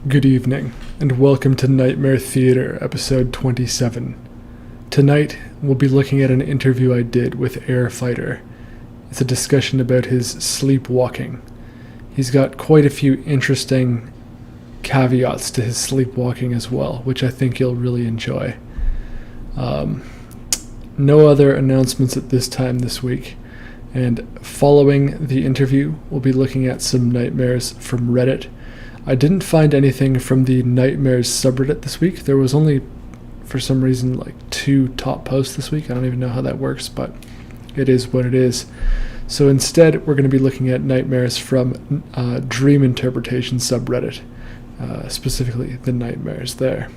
Good evening, and welcome to Nightmare Theater, episode 27. Tonight, we'll be looking at an interview I did with Airfighter. It's a discussion about his sleepwalking. He's got quite a few interesting caveats to his sleepwalking as well, which I think you'll really enjoy. No other announcements at this time this week, and following the interview, we'll be looking at some nightmares from Reddit. I didn't find anything from the Nightmares subreddit this week. There was only, for some reason, like 2 top posts this week. I don't even know how that works, but it is what it is. So instead, we're going to be looking at nightmares from Dream Interpretation subreddit, specifically the nightmares there.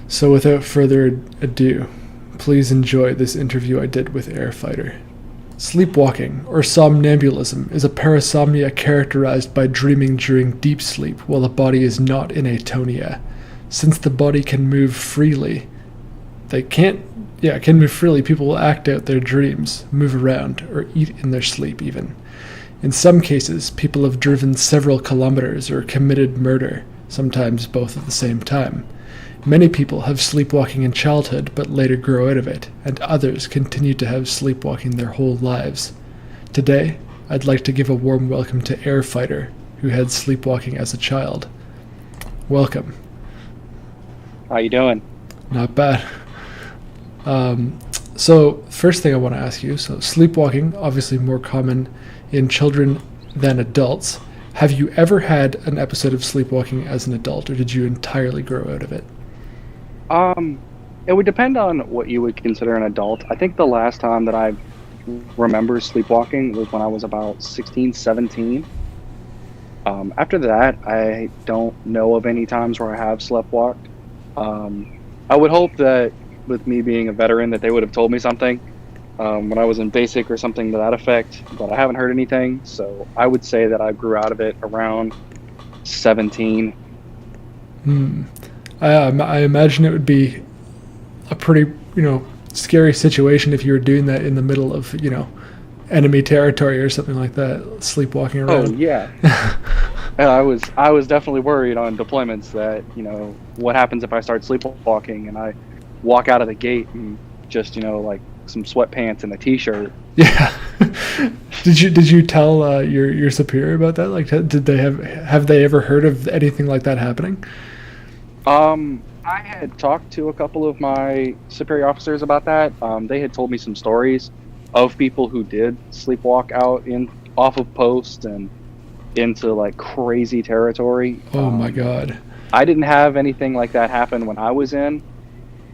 So without further ado, please enjoy this interview I did with Airfighter. Sleepwalking, or somnambulism, is a parasomnia characterized by dreaming during deep sleep while the body is not in atonia. Since the body can move freely, people will act out their dreams, move around, or eat in their sleep even. In some cases, people have driven several kilometers or committed murder, sometimes both at the same time. Many people have sleepwalking in childhood but later grow out of it, and others continue to have sleepwalking their whole lives. Today, I'd like to give a warm welcome to Airfighter, who had sleepwalking as a child. Welcome. How you doing? Not bad. So, first thing I want to ask you, sleepwalking, obviously more common in children than adults. Have you ever had an episode of sleepwalking as an adult, or did you entirely grow out of it? It would depend on what you would consider an adult. I think the last time that I remember sleepwalking was when I was about 16, 17. After that, I don't know of any times where I have sleptwalked. I would hope that with me being a veteran that they would have told me something when I was in basic or something to that effect, but I haven't heard anything, so I would say that I grew out of it around 17. I imagine it would be a pretty, scary situation if you were doing that in the middle of, enemy territory or something like that, sleepwalking around. Oh, yeah. I was definitely worried on deployments that, what happens if I start sleepwalking and I walk out of the gate and just, like some sweatpants and a t-shirt. Yeah. Did you tell your superior about that? Like, did they have they ever heard of anything like that happening? I had talked to a couple of my superior officers about that. They had told me some stories of people who did sleepwalk out off of post and into like crazy territory. Oh my God. I didn't have anything like that happen when I was in,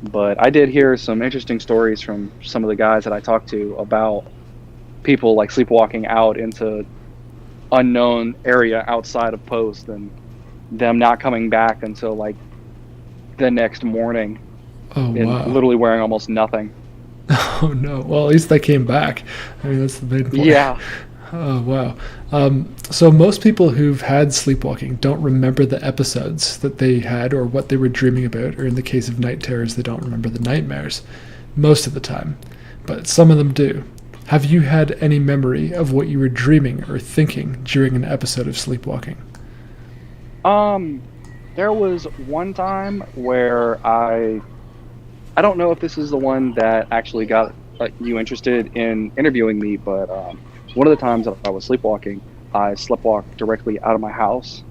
but I did hear some interesting stories from some of the guys that I talked to about people like sleepwalking out into unknown area outside of post and them not coming back until like the next morning. Oh, wow. Literally wearing almost nothing. Oh no. Well, at least they came back. I mean, that's the main point. Yeah. Oh wow. So most people who've had sleepwalking don't remember the episodes that they had or what they were dreaming about, or in the case of night terrors, they don't remember the nightmares most of the time, but some of them do. Have you had any memory of what you were dreaming or thinking during an episode of sleepwalking? There was one time where I don't know if this is the one that actually got you interested in interviewing me, but one of the times that I was sleepwalking, I sleptwalked directly out of my house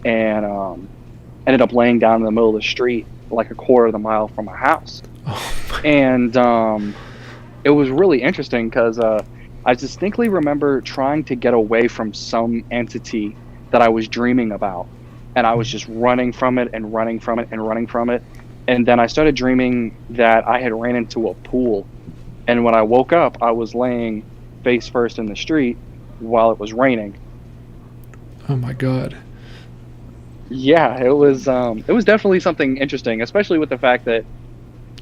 and ended up laying down in the middle of the street like a quarter of the mile from my house. Oh, and it was really interesting because I distinctly remember trying to get away from some entity that I was dreaming about. And I was just running from it and running from it and running from it. And then I started dreaming that I had ran into a pool. And when I woke up, I was laying face first in the street while it was raining. Oh my God. Yeah, it was definitely something interesting, especially with the fact that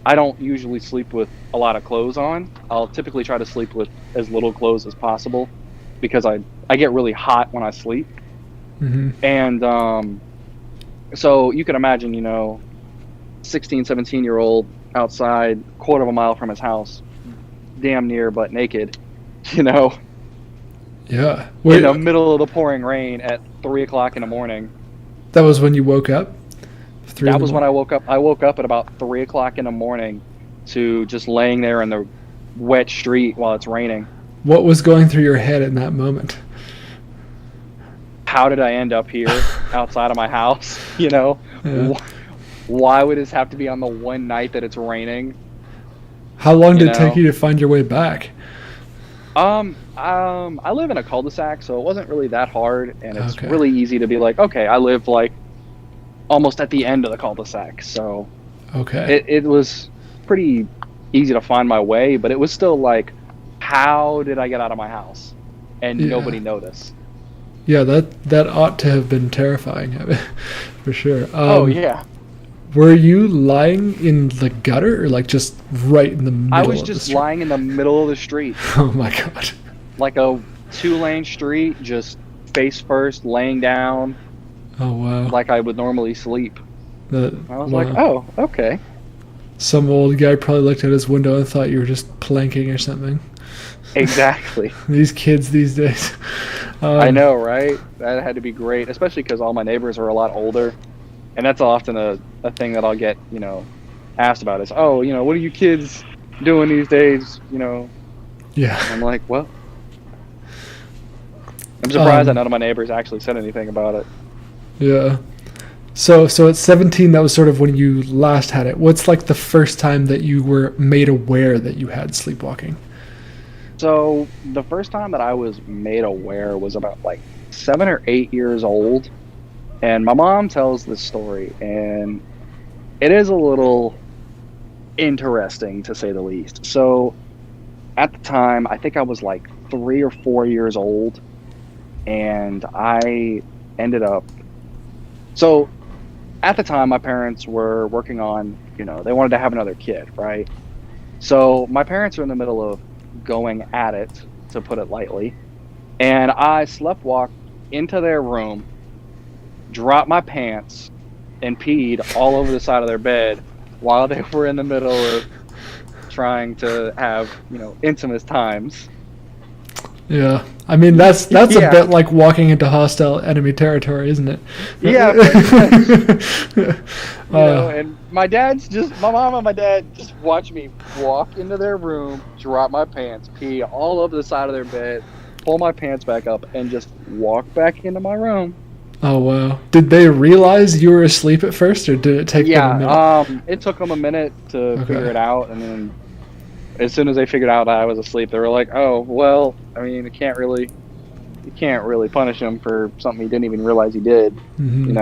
I don't usually sleep with a lot of clothes on. I'll typically try to sleep with as little clothes as possible because I get really hot when I sleep. Mm-hmm. And so you can imagine, 16, 17-year-old outside, quarter of a mile from his house, damn near butt naked, Yeah. in the middle of the pouring rain at 3 o'clock in the morning. That was when you woke up? That was when I woke up. I woke up at about 3 o'clock in the morning to just laying there in the wet street while it's raining. What was going through your head in that moment? How did I end up here outside of my house? Yeah. Why would this have to be on the one night that it's raining? How long did it take you to find your way back? I live in a cul-de-sac, so it wasn't really that hard, and it's really easy to be like, okay, I live like almost at the end of the cul-de-sac, so it was pretty easy to find my way, but it was still like, how did I get out of my house and nobody noticed? Yeah, that ought to have been terrifying, for sure. Oh yeah. Were you lying in the gutter, or like just right in the middle? I was just lying in the middle of the street. Oh my god! Like a 2-lane street, just face first, laying down. Oh wow! Like I would normally sleep. I was like, oh, okay. Some old guy probably looked at his window and thought you were just planking or something. Exactly. These kids these days. I know, right? That had to be great, especially because all my neighbors are a lot older. And that's often a thing that I'll get, asked about is, oh, what are you kids doing these days, Yeah. I'm like, well, I'm surprised that none of my neighbors actually said anything about it. Yeah. So at 17, that was sort of when you last had it. What's like the first time that you were made aware that you had sleepwalking? So the first time that I was made aware was about like 7 or 8 years old. And my mom tells this story, and it is a little interesting, to say the least. So, at the time, I think I was like 3 or 4 years old, and I ended up... So, at the time, my parents were working on, they wanted to have another kid, right? So, my parents are in the middle of going at it, to put it lightly, and I sleptwalked into their room, dropped my pants, and peed all over the side of their bed while they were in the middle of trying to have, intimate times. Yeah. I mean, that's a bit like walking into hostile enemy territory, isn't it? Yeah. And my mom and my dad just watched me walk into their room, drop my pants, pee all over the side of their bed, pull my pants back up, and just walk back into my room. Oh wow! Did they realize you were asleep at first, or did it take them a minute? Yeah, it took them a minute to figure it out, and then as soon as they figured out that I was asleep, they were like, "Oh, well, I mean, you can't really punish him for something he didn't even realize he did." Mm-hmm.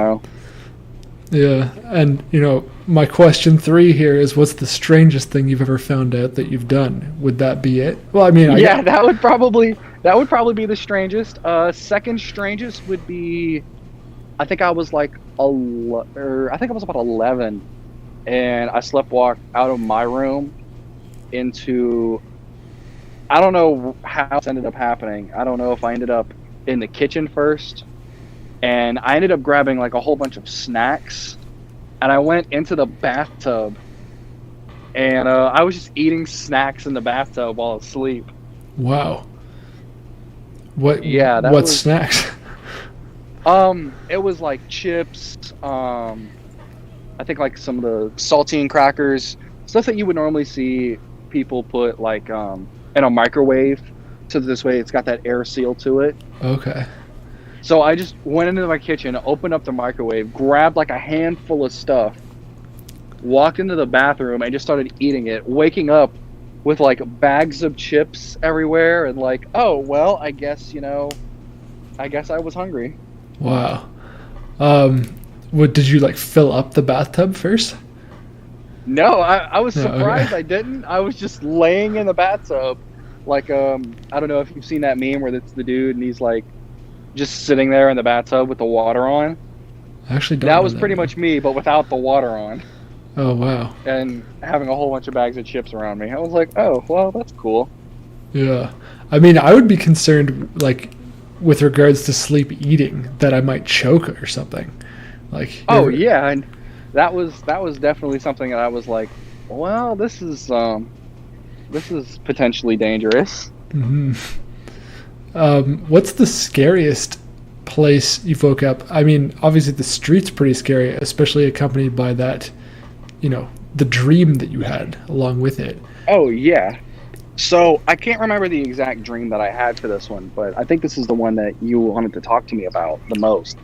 Yeah, and my question 3 here is, what's the strangest thing you've ever found out that you've done? Would that be it? Well, I mean, that would probably be the strangest. Second strangest would be, I think I was like I think I was about 11, and I sleptwalked out of my room into, I don't know how it ended up happening. I don't know if I ended up in the kitchen first, and I ended up grabbing like a whole bunch of snacks, and I went into the bathtub, and I was just eating snacks in the bathtub while asleep. Wow. What? Yeah. What snacks? It was like chips. I think like some of the saltine crackers, stuff that you would normally see people put like in a microwave. So this way, it's got that air seal to it. Okay. So I just went into my kitchen, opened up the microwave, grabbed like a handful of stuff, walked into the bathroom, and just started eating it, waking up with like bags of chips everywhere, and like, oh, well, I guess I was hungry. Wow. What did you like fill up the bathtub first? No, I was surprised. Okay. I didn't. I was just laying in the bathtub. Like, I don't know if you've seen that meme where it's the dude and he's like just sitting there in the bathtub with the water on. I actually don't. That was pretty much me, but without the water on. Oh, wow. And having a whole bunch of bags of chips around me. I was like, oh, well, that's cool. Yeah. I mean, I would be concerned, like, with regards to sleep eating, that I might choke or something. Like. Oh, yeah, and that was definitely something that I was like, well, this is potentially dangerous. Mm-hmm. What's the scariest place you woke up? I mean, obviously the street's pretty scary, especially accompanied by that, the dream that you had along with it. Oh, yeah. So I can't remember the exact dream that I had for this one, but I think this is the one that you wanted to talk to me about the most.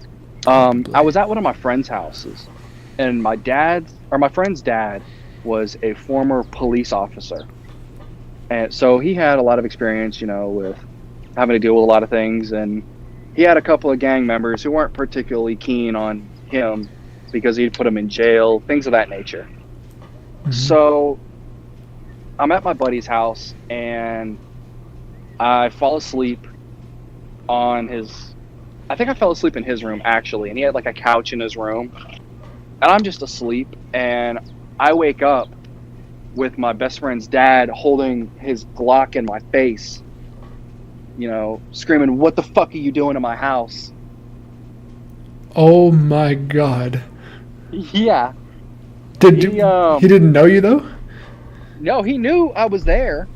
I was at one of my friend's houses, and my friend's dad was a former police officer. And so he had a lot of experience, with having to deal with a lot of things. And he had a couple of gang members who weren't particularly keen on him because he'd put them in jail, things of that nature. Mm-hmm. So I'm at my buddy's house, and I fall asleep I think I fell asleep in his room, actually. And he had like a couch in his room. And I'm just asleep, and I wake up with my best friend's dad holding his Glock in my face, screaming, "What the fuck are you doing in my house?" Oh my God. Yeah. He didn't know you though? No, he knew I was there,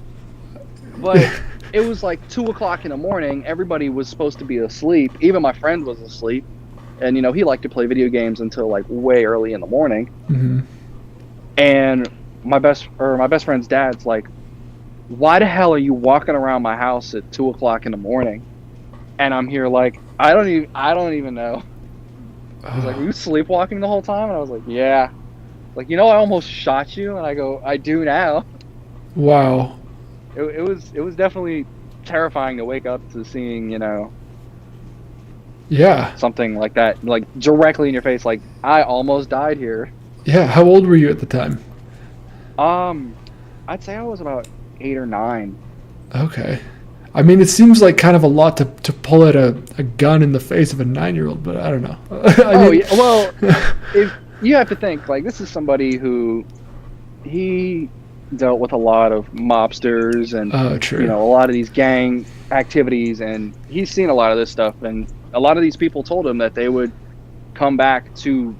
but it was like 2:00 in the morning. Everybody was supposed to be asleep. Even my friend was asleep. And, he liked to play video games until like way early in the morning. Mm-hmm. And my best friend's dad's like, "Why the hell are you walking around my house at 2:00 in the morning?" And I'm here like, I don't even know. He's like, "Were you sleepwalking the whole time?" And I was like, "Yeah." Like, I almost shot you. And I go, "I do now." Wow. It was definitely terrifying to wake up to seeing, yeah, something like that, like directly in your face. Like, I almost died here. Yeah. How old were you at the time? I'd say I was about 8 or 9. Okay. I mean, it seems like kind of a lot to pull out a gun in the face of a 9-year-old, but I don't know. Yeah. Well, if you have to think, like, this is somebody who he dealt with a lot of mobsters and true. A lot of these gang activities, and he's seen a lot of this stuff, and a lot of these people told him that they would come back to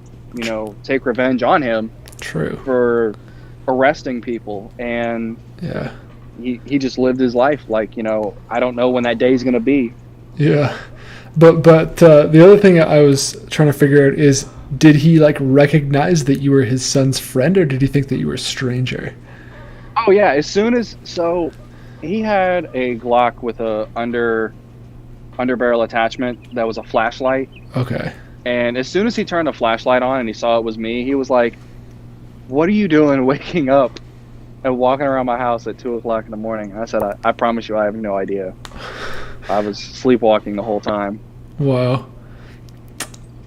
take revenge on him. True. For arresting people, and yeah, he just lived his life like, I don't know when that day's gonna be. Yeah, but the other thing I was trying to figure out is, did he like recognize that you were his son's friend, or did he think that you were a stranger? Oh yeah, so he had a Glock with a underbarrel attachment that was a flashlight. Okay. And as soon as he turned the flashlight on and he saw it was me, he was like, "What are you doing waking up and walking around my house at 2:00 in the morning?" And I said, I promise you, I have no idea. I was sleepwalking the whole time. Wow.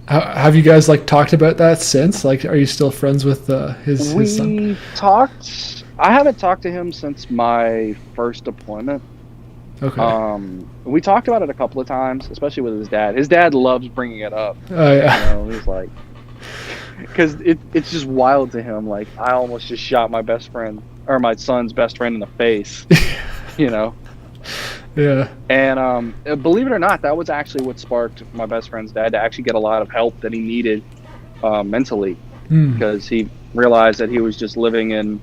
Have you guys like talked about that since? Like, are you still friends with his son? We talked. I haven't talked to him since my first deployment. Okay. We talked about it a couple of times, especially with his dad. His dad loves bringing it up. Oh yeah. He's like, because it's just wild to him. Like, I almost just shot my best friend, or my son's best friend, in the face. Yeah. And believe it or not, that was actually what sparked my best friend's dad to actually get a lot of help that he needed mentally, because he realized that he was just living in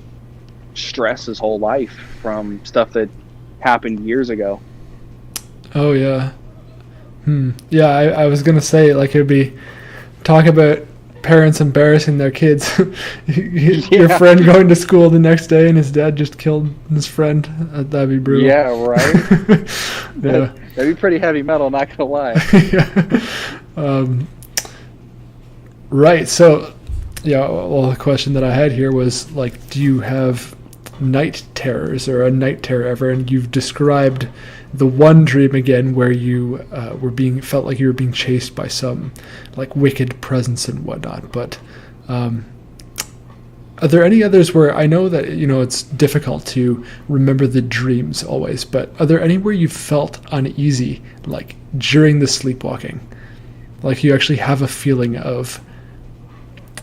stress his whole life from stuff that happened years ago. Oh yeah. Yeah, I was gonna say, like, it'd be talk about parents embarrassing their kids. Your friend going to school the next day and his dad just killed his friend. That'd be brutal. Yeah, right. Yeah, that'd be pretty heavy metal, not gonna lie. Yeah. Right. So, yeah. Well, the question that I had here was, like, do you have night terrors or a night terror ever? And you've described the one dream again where you felt like you were being chased by some like wicked presence and whatnot. But are there any others where, I know that it's difficult to remember the dreams always, but are there any where you felt uneasy, like during the sleepwalking, like you actually have a feeling of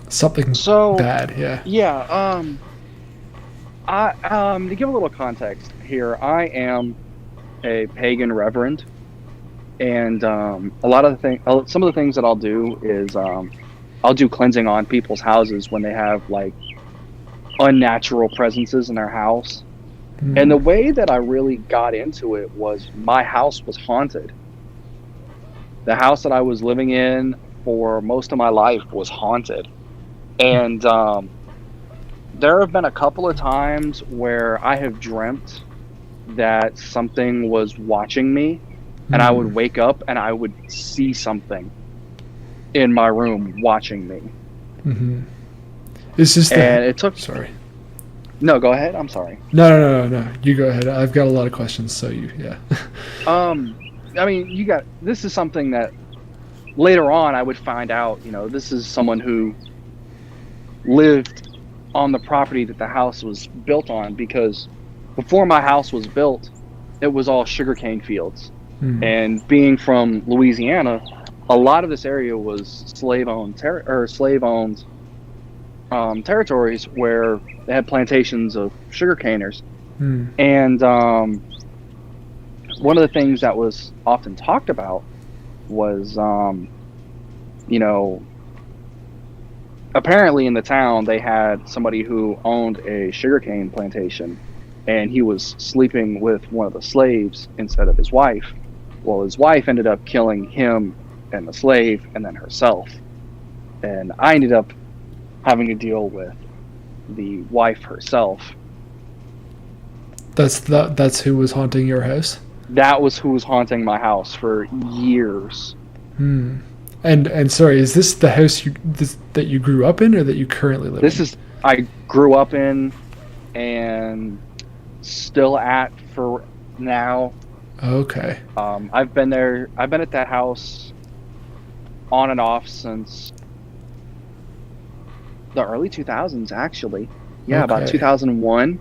something bad? Yeah. To give a little context here, I am a pagan reverend, and some of the things that I'll do is I'll do cleansing on people's houses when they have like unnatural presences in their house. And the way that I really got into it was my house was haunted. the house that I was living in for most of my life was haunted. And there have been a couple of times where I have dreamt that something was watching me, and I would wake up and I would see something in my room watching me. Mm-hmm. Is this and it took... Sorry. No, go ahead. I'm sorry. No. You go ahead. I've got a lot of questions, so yeah. I mean, this is something that later on I would find out, this is someone who lived on the property that the house was built on, because before my house was built, it was all sugarcane fields. And being from Louisiana, a lot of this area was slave-owned territories where they had plantations of sugarcaners. And one of the things that was often talked about was, apparently in the town they had somebody who owned a sugarcane plantation, and he was sleeping with one of the slaves instead of his wife. Well, his wife ended up killing him and the slave and then herself. And I ended up having to deal with the wife herself. That's who was haunting your house? That was who was haunting my house for years. And sorry, is this the house that you grew up in, or that you currently live in? I grew up in and still at for now. Okay. I've been at that house on and off since the early 2000s, actually. Yeah, okay. About 2001.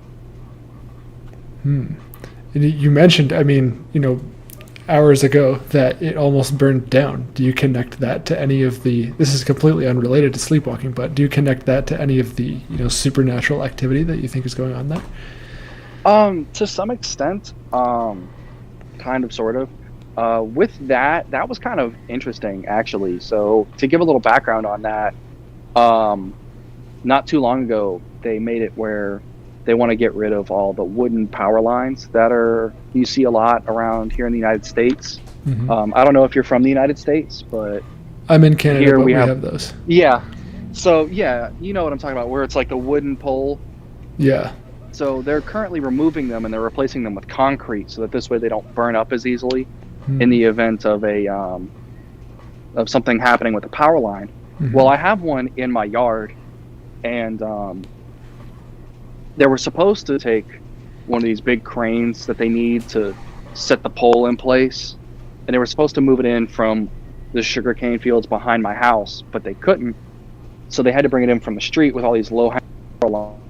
And you mentioned, hours ago that it almost burned down. Do you connect that to any of this is completely unrelated to sleepwalking, but do you connect that to any of the, supernatural activity that you think is going on there? To some extent, kind of, sort of. With that was kind of interesting, actually. So to give a little background on that, not too long ago, they made it where they want to get rid of all the wooden power lines that you see a lot around here in the United States. I don't know if you're from the United States, but I'm in Canada, here but we have those. Yeah. So, yeah, you know what I'm talking about, where it's like the wooden pole. Yeah. So they're currently removing them, and they're replacing them with concrete, so that this way they don't burn up as easily in the event of of something happening with the power line. Well, I have one in my yard, and they were supposed to take one of these big cranes that they need to set the pole in place, and they were supposed to move it in from the sugarcane fields behind my house, but they couldn't, so they had to bring it in from the street with all these low-hanging power lines.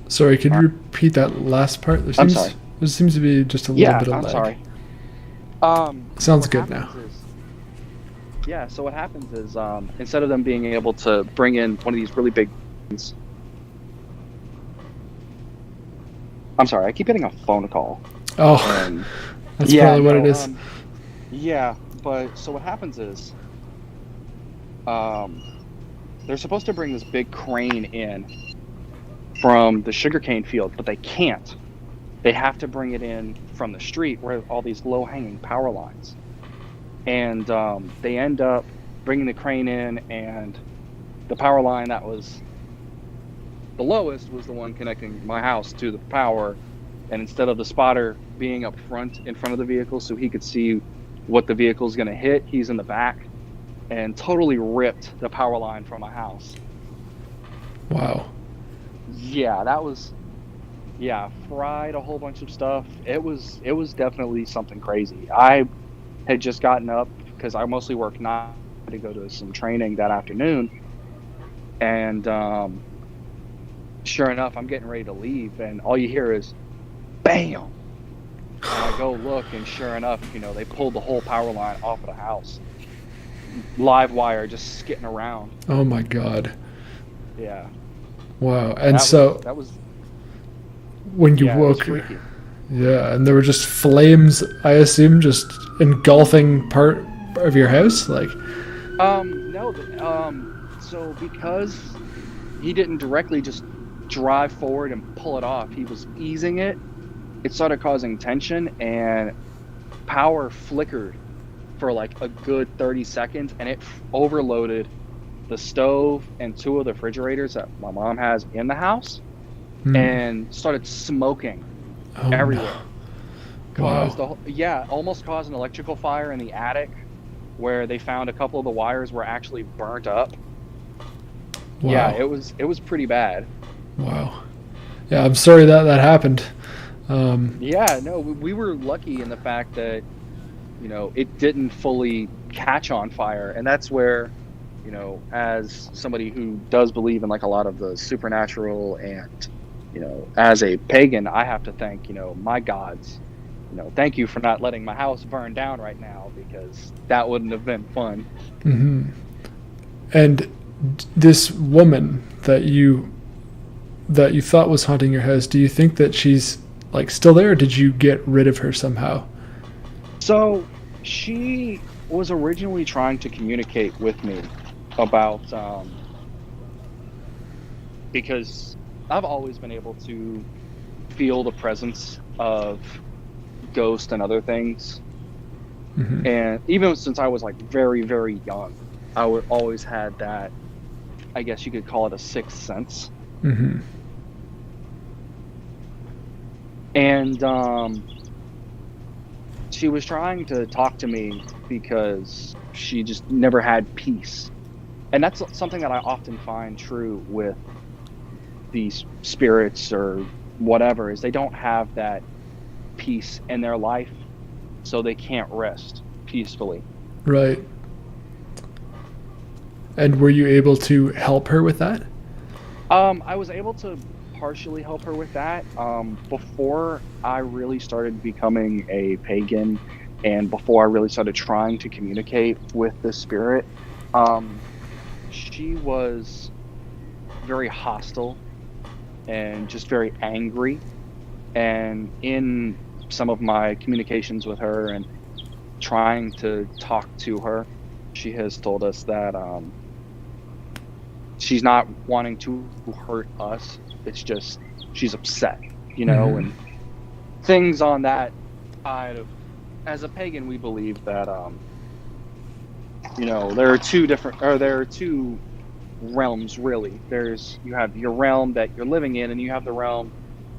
Sorry, could you repeat that last part? I'm sorry. There seems to be just a little bit of lag. Sorry. Sounds good now. So what happens is, instead of them being able to bring in one of these really big... I'm sorry, I keep getting a phone call. Oh, that's probably what it is. But so what happens is, they're supposed to bring this big crane in from the sugarcane field, but they can't. They have to bring it in from the street where all these low-hanging power lines. And they end up bringing the crane in, and the power line that was the lowest was the one connecting my house to the power. And instead of the spotter being up front in front of the vehicle so he could see what the vehicle's going to hit, he's in the back, and totally ripped the power line from my house. Wow. Yeah, that was... Yeah, fried a whole bunch of stuff. It was definitely something crazy. I had just gotten up because I mostly work night to go to some training that afternoon, and sure enough, I'm getting ready to leave, and all you hear is bam. And I go look, and sure enough, they pulled the whole power line off of the house. Live wire just skitting around. Oh my God. Yeah. Wow. And that was when you woke, and there were just flames, I assume, just engulfing part of your house, like. No. So because he didn't directly just drive forward and pull it off, he was easing it. It started causing tension, and power flickered for like a good 30 seconds, and it overloaded the stove and two of the refrigerators that my mom has in the house, and started smoking everywhere. Wow. Almost caused an electrical fire in the attic, where they found a couple of the wires were actually burnt up. Wow. Yeah, it was pretty bad. Wow. Yeah, I'm sorry that happened. Yeah, no, we were lucky in the fact that, it didn't fully catch on fire. And that's where, as somebody who does believe in like a lot of the supernatural, and, as a pagan, I have to thank, my gods. Thank you for not letting my house burn down right now, because that wouldn't have been fun. Mm-hmm. And this woman that you thought was haunting your house, do you think that she's like still there, or did you get rid of her somehow? So she was originally trying to communicate with me about, because I've always been able to feel the presence of ghosts and other things. Mm-hmm. And even since I was like very, very young, I would always had that, I guess you could call it a sixth sense. Mm-hmm. And she was trying to talk to me because she just never had peace. And that's something that I often find true with these spirits or whatever, is they don't have that peace in their life, so they can't rest peacefully. Right. And were you able to help her with that? I was able to partially help her with that. Before I really started becoming a pagan, and before I really started trying to communicate with the spirit, she was very hostile and just very angry. And in some of my communications with her and trying to talk to her, she has told us that she's not wanting to hurt us. It's just she's upset, Mm-hmm. and things on that side of. As a pagan, we believe that there are two realms really. You have your realm that you're living in, and you have the realm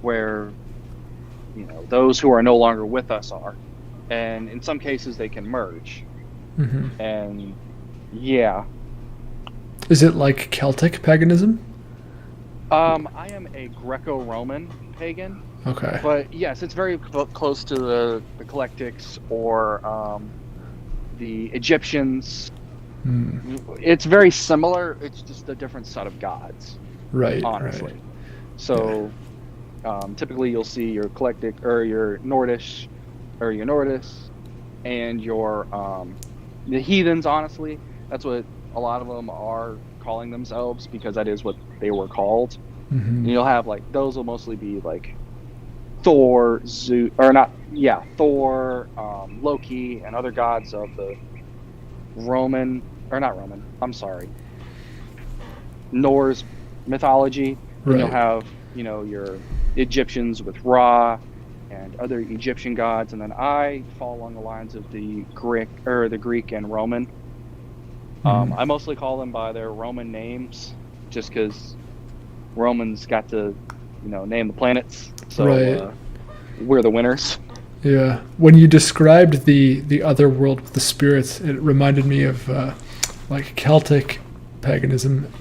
where those who are no longer with us are, and in some cases they can merge. Mm-hmm. And yeah. Is it like Celtic paganism? I am a Greco-Roman pagan. Okay. But yes, it's very close to the Eclectics or the Egyptians. It's very similar. It's just a different set of gods. Right. Honestly. Right. So typically you'll see your Eclectic or your Nordish or your Nordis and your the heathens. Honestly, that's what a lot of them are calling themselves, because that is what they were called. Mm-hmm. And you'll have like those will mostly be like Thor, Loki, and other gods of the Norse mythology. Right. And you'll have, your Egyptians with Ra and other Egyptian gods, and then I fall along the lines of the Greek and Roman. Mm-hmm. I mostly call them by their Roman names, just because Romans got to, name the planets. So Right. We're the winners. Yeah. When you described the other world with the spirits, it reminded me of like Celtic paganism.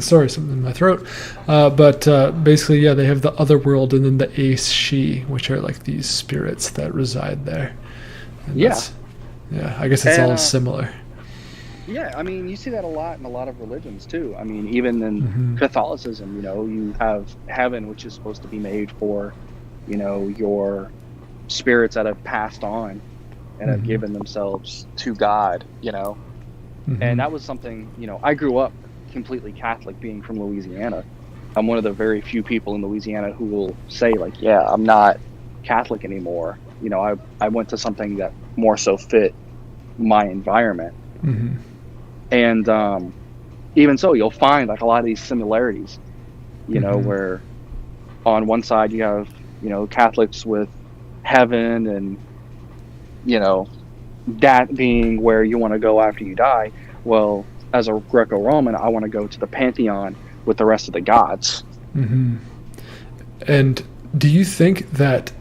Sorry, something in my throat. But basically, yeah, they have the other world and then the Aes She, which are like these spirits that reside there. And Yeah. Yeah, I guess it's And, all similar. Yeah, I mean, you see that a lot in a lot of religions too. I mean, even in Mm-hmm. Catholicism, you have heaven, which is supposed to be made for, your spirits that have passed on and have Mm-hmm. given themselves to God, Mm-hmm. And that was something, I grew up completely Catholic, being from Louisiana. I'm one of the very few people in Louisiana who will say, like, yeah, I'm not Catholic anymore. I went to something that more so fit my environment. Mm-hmm. And even so, you'll find like a lot of these similarities, Mm-hmm. where on one side you have, Catholics with heaven and that being where you want to go after you die. Well, as a Greco-Roman, I want to go to the pantheon with the rest of the gods. Mm-hmm. And do you think that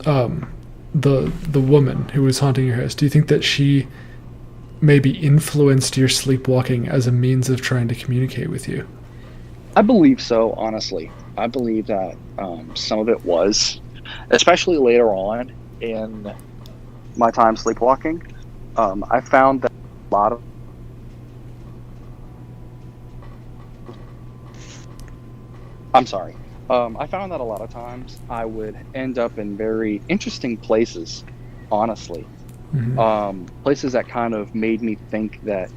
the woman who was haunting your house, do you think that she maybe influenced your sleepwalking as a means of trying to communicate with you? I believe so, honestly. I believe that some of it was, especially later on in my time sleepwalking. I found that a lot of I found that a lot of times I would end up in very interesting places, honestly. Mm-hmm. Places that kind of made me think that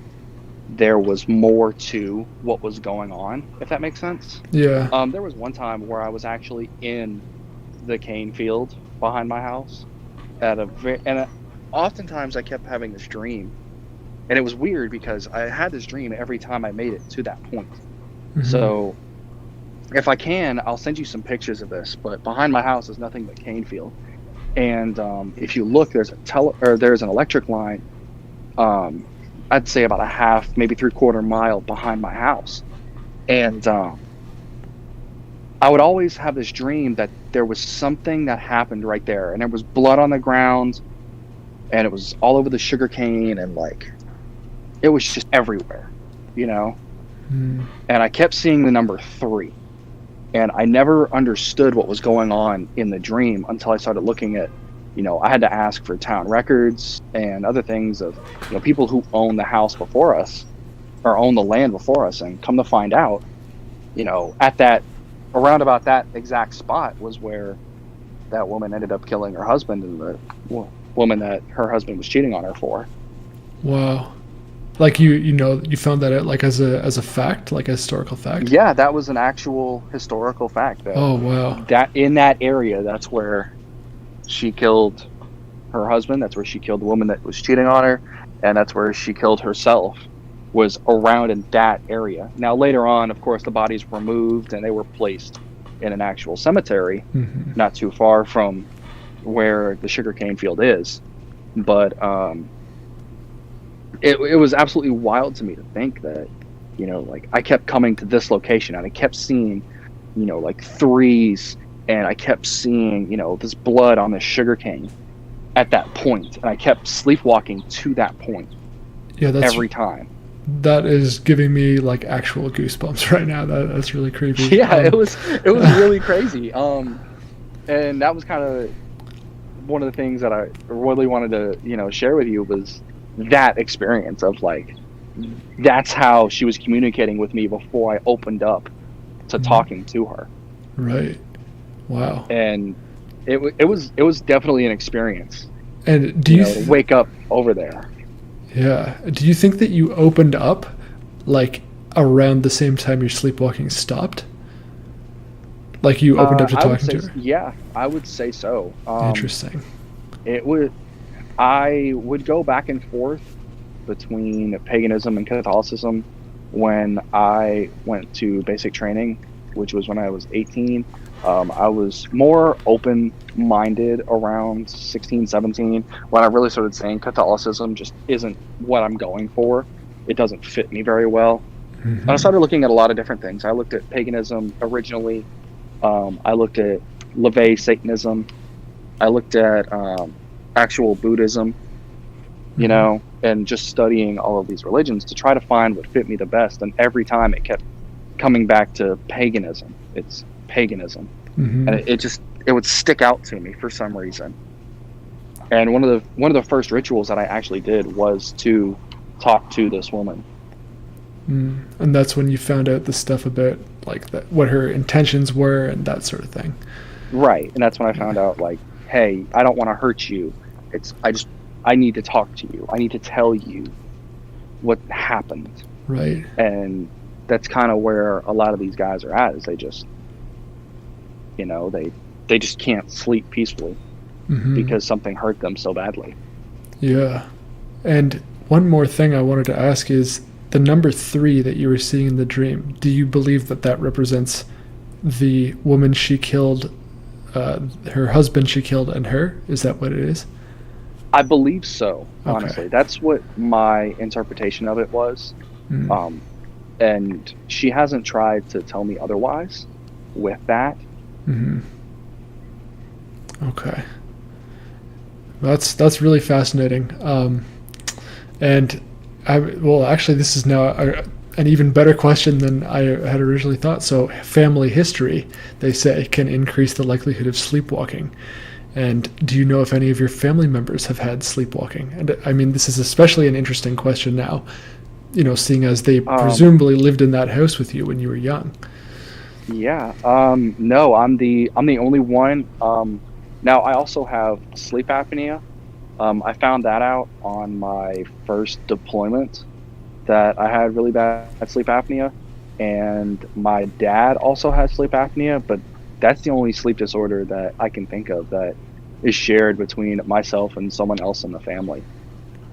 there was more to what was going on, if that makes sense. Yeah. There was one time where I was actually in the cane field behind my house oftentimes I kept having this dream, and it was weird because I had this dream every time I made it to that point. Mm-hmm. So if I can, I'll send you some pictures of this, but behind my house is nothing but cane field. And if you look, there's an electric line, I'd say about a half, maybe 3/4 mile behind my house. And I would always have this dream that there was something that happened right there, and there was blood on the ground, and it was all over the sugar cane, and it was just everywhere, Mm. And I kept seeing the number 3, and I never understood what was going on in the dream until I started looking at, I had to ask for town records and other things of, people who owned the house before us or owned the land before us, and come to find out, around about that exact spot was where that woman ended up killing her husband, and the woman that her husband was cheating on her for. Wow. Like you found that out as a fact, like a historical fact? Yeah, that was an actual historical fact. Oh, wow. That in that area, that's where she killed her husband. That's where she killed the woman that was cheating on her, and that's where she killed herself. Was around in that area. Now later on, of course, the bodies were moved and they were placed in an actual cemetery, Mm-hmm. not too far from where the sugarcane field is. But it was absolutely wild to me to think that, I kept coming to this location and I kept seeing, 3s, and I kept seeing, this blood on the sugarcane at that point, and I kept sleepwalking to that point. Yeah, that's every time. That is giving me actual goosebumps right now. That's really creepy. Yeah, it was really crazy. And that was kind of one of the things that I really wanted to, share with you, was that experience of that's how she was communicating with me before I opened up to talking to her. Right. Wow. And it was definitely an experience. And do you to wake up over there? Yeah. Do you think that you opened up around the same time your sleepwalking stopped? You opened up to talking to her? Yeah, I would say so. Interesting. I would go back and forth between paganism and Catholicism when I went to basic training, which was when I was 18. I was more open-minded around 16, 17, when I really started saying Catholicism just isn't what I'm going for. It doesn't fit me very well. Mm-hmm. And I started looking at a lot of different things. I looked at paganism originally. I looked at LaVey Satanism. I looked at actual Buddhism, and just studying all of these religions to try to find what fit me the best. And every time it kept coming back to paganism. It's paganism. Mm-hmm. And it would stick out to me for some reason. And one of the first rituals that I actually did was to talk to this woman. And that's when you found out the stuff about what her intentions were and that sort of thing. Right. And that's when I found out hey, I don't want to hurt you. I need to talk to you. I need to tell you what happened. Right. And that's kind of where a lot of these guys are at, is they just they just can't sleep peacefully because something hurt them so badly. Yeah. And one more thing I wanted to ask is the number 3 that you were seeing in the dream. Do you believe that represents the woman she killed, her husband she killed, and her? Is that what it is? I believe so, Okay. honestly. That's what my interpretation of it was. Mm. And she hasn't tried to tell me otherwise with that. Hmm. Okay. That's really fascinating. And well, actually, this is now an even better question than I had originally thought. So, family history, they say, can increase the likelihood of sleepwalking. And do you know if any of your family members have had sleepwalking? And I mean, this is especially an interesting question now, seeing as they presumably lived in that house with you when you were young. Yeah. No, I'm the only one. Now I also have sleep apnea. I found that out on my first deployment that I had really bad sleep apnea, and my dad also has sleep apnea, but that's the only sleep disorder that I can think of that is shared between myself and someone else in the family.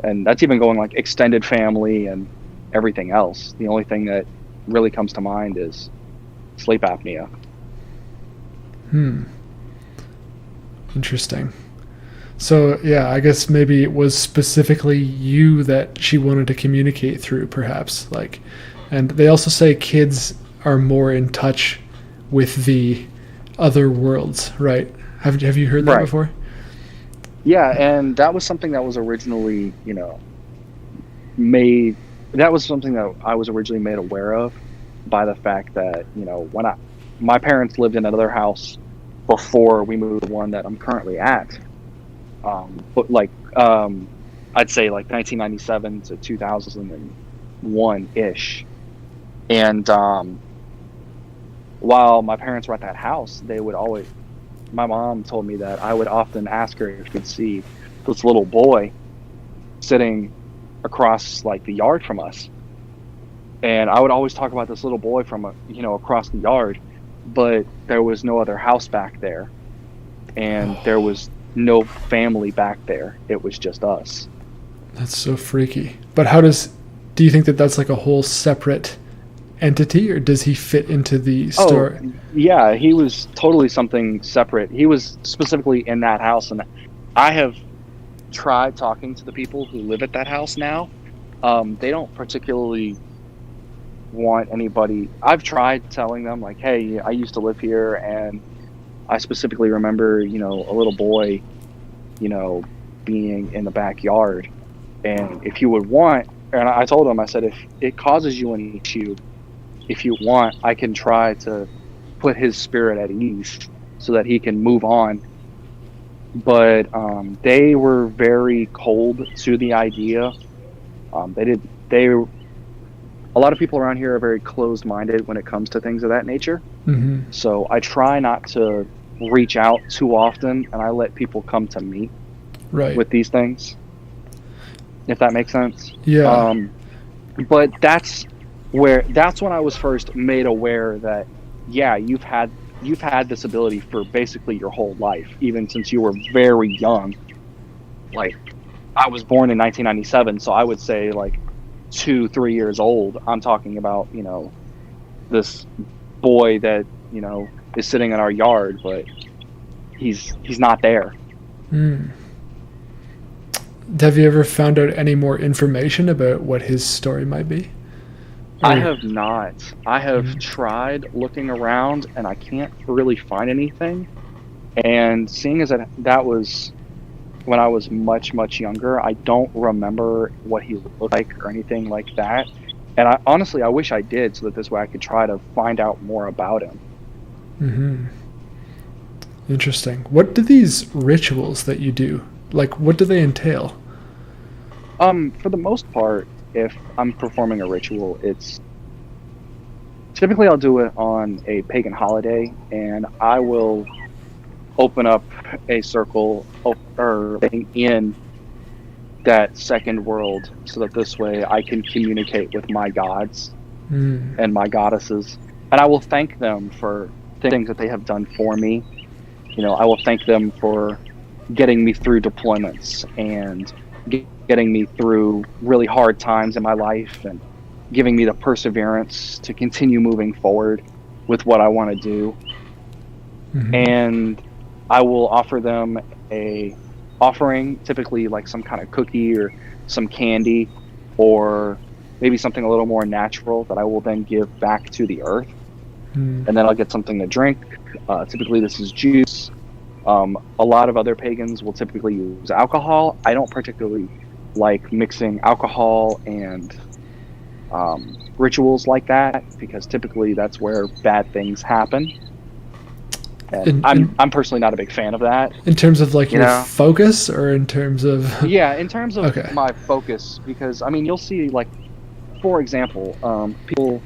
And that's even going like extended family and everything else. The only thing that really comes to mind is sleep apnea. Hmm. Interesting. So, yeah, I guess maybe it was specifically you that she wanted to communicate through, perhaps. And they also say kids are more in touch with the other worlds, right? Have you heard that Right. before? Yeah, and that was something that was originally, made that was something that I was originally made aware of by the fact that, when my parents lived in another house before we moved to the one that I'm currently at. But I'd say like 1997 to 2001 ish. And while my parents were at that house, my mom told me that I would often ask her if she could see this little boy sitting across like the yard from us. And I would always talk about this little boy from across the yard, but there was no other house back there, and there was no family back there. It was just us. That's so freaky. But do you think that that's like a whole separate entity, or does he fit into the story? Oh, yeah, he was totally something separate. He was specifically in that house, and I have tried talking to the people who live at that house now. They don't particularly want anybody. I've tried telling them, like, hey, I used to live here, and I specifically remember, a little boy, being in the backyard. And if you would want, and I told him, I said, if it causes you an issue, if you want, I can try to put his spirit at ease so that he can move on. But they were very cold to the idea. A lot of people around here are very closed-minded when it comes to things of that nature. Mm-hmm. So I try not to reach out too often, and I let people come to me Right. with these things, if that makes sense. Yeah. But that's when I was first made aware that, yeah, you've had this ability for basically your whole life, even since you were very young. Like, I was born in 1997, so I would say like 2-3 years old. I'm talking about, this boy that, is sitting in our yard, but he's not there. Mm. Have you ever found out any more information about what his story might be? I have not. I have tried looking around, and I can't really find anything. And seeing as that was when I was much, much younger, I don't remember what he looked like or anything like that. And honestly, I wish I did, so that this way I could try to find out more about him. Mm-hmm. Interesting. What do these rituals that you do, what do they entail? For the most part, if I'm performing a ritual, it's typically I'll do it on a pagan holiday, and I will open up a circle or in that second world, so that this way I can communicate with my gods and my goddesses, and I will thank them for things that they have done for me. I will thank them for getting me through deployments and getting me through really hard times in my life, and giving me the perseverance to continue moving forward with what I want to do. Mm-hmm. And I will offer them a offering, typically like some kind of cookie or some candy, or maybe something a little more natural that I will then give back to the earth. And then I'll get something to drink. Typically this is juice. A lot of other pagans will typically use alcohol. I don't particularly like mixing alcohol and rituals like that, because typically that's where bad things happen. And I'm personally not a big fan of that. In terms of like your focus, or in terms of yeah, in terms of okay. my focus, because I mean, you'll see, like, for example, people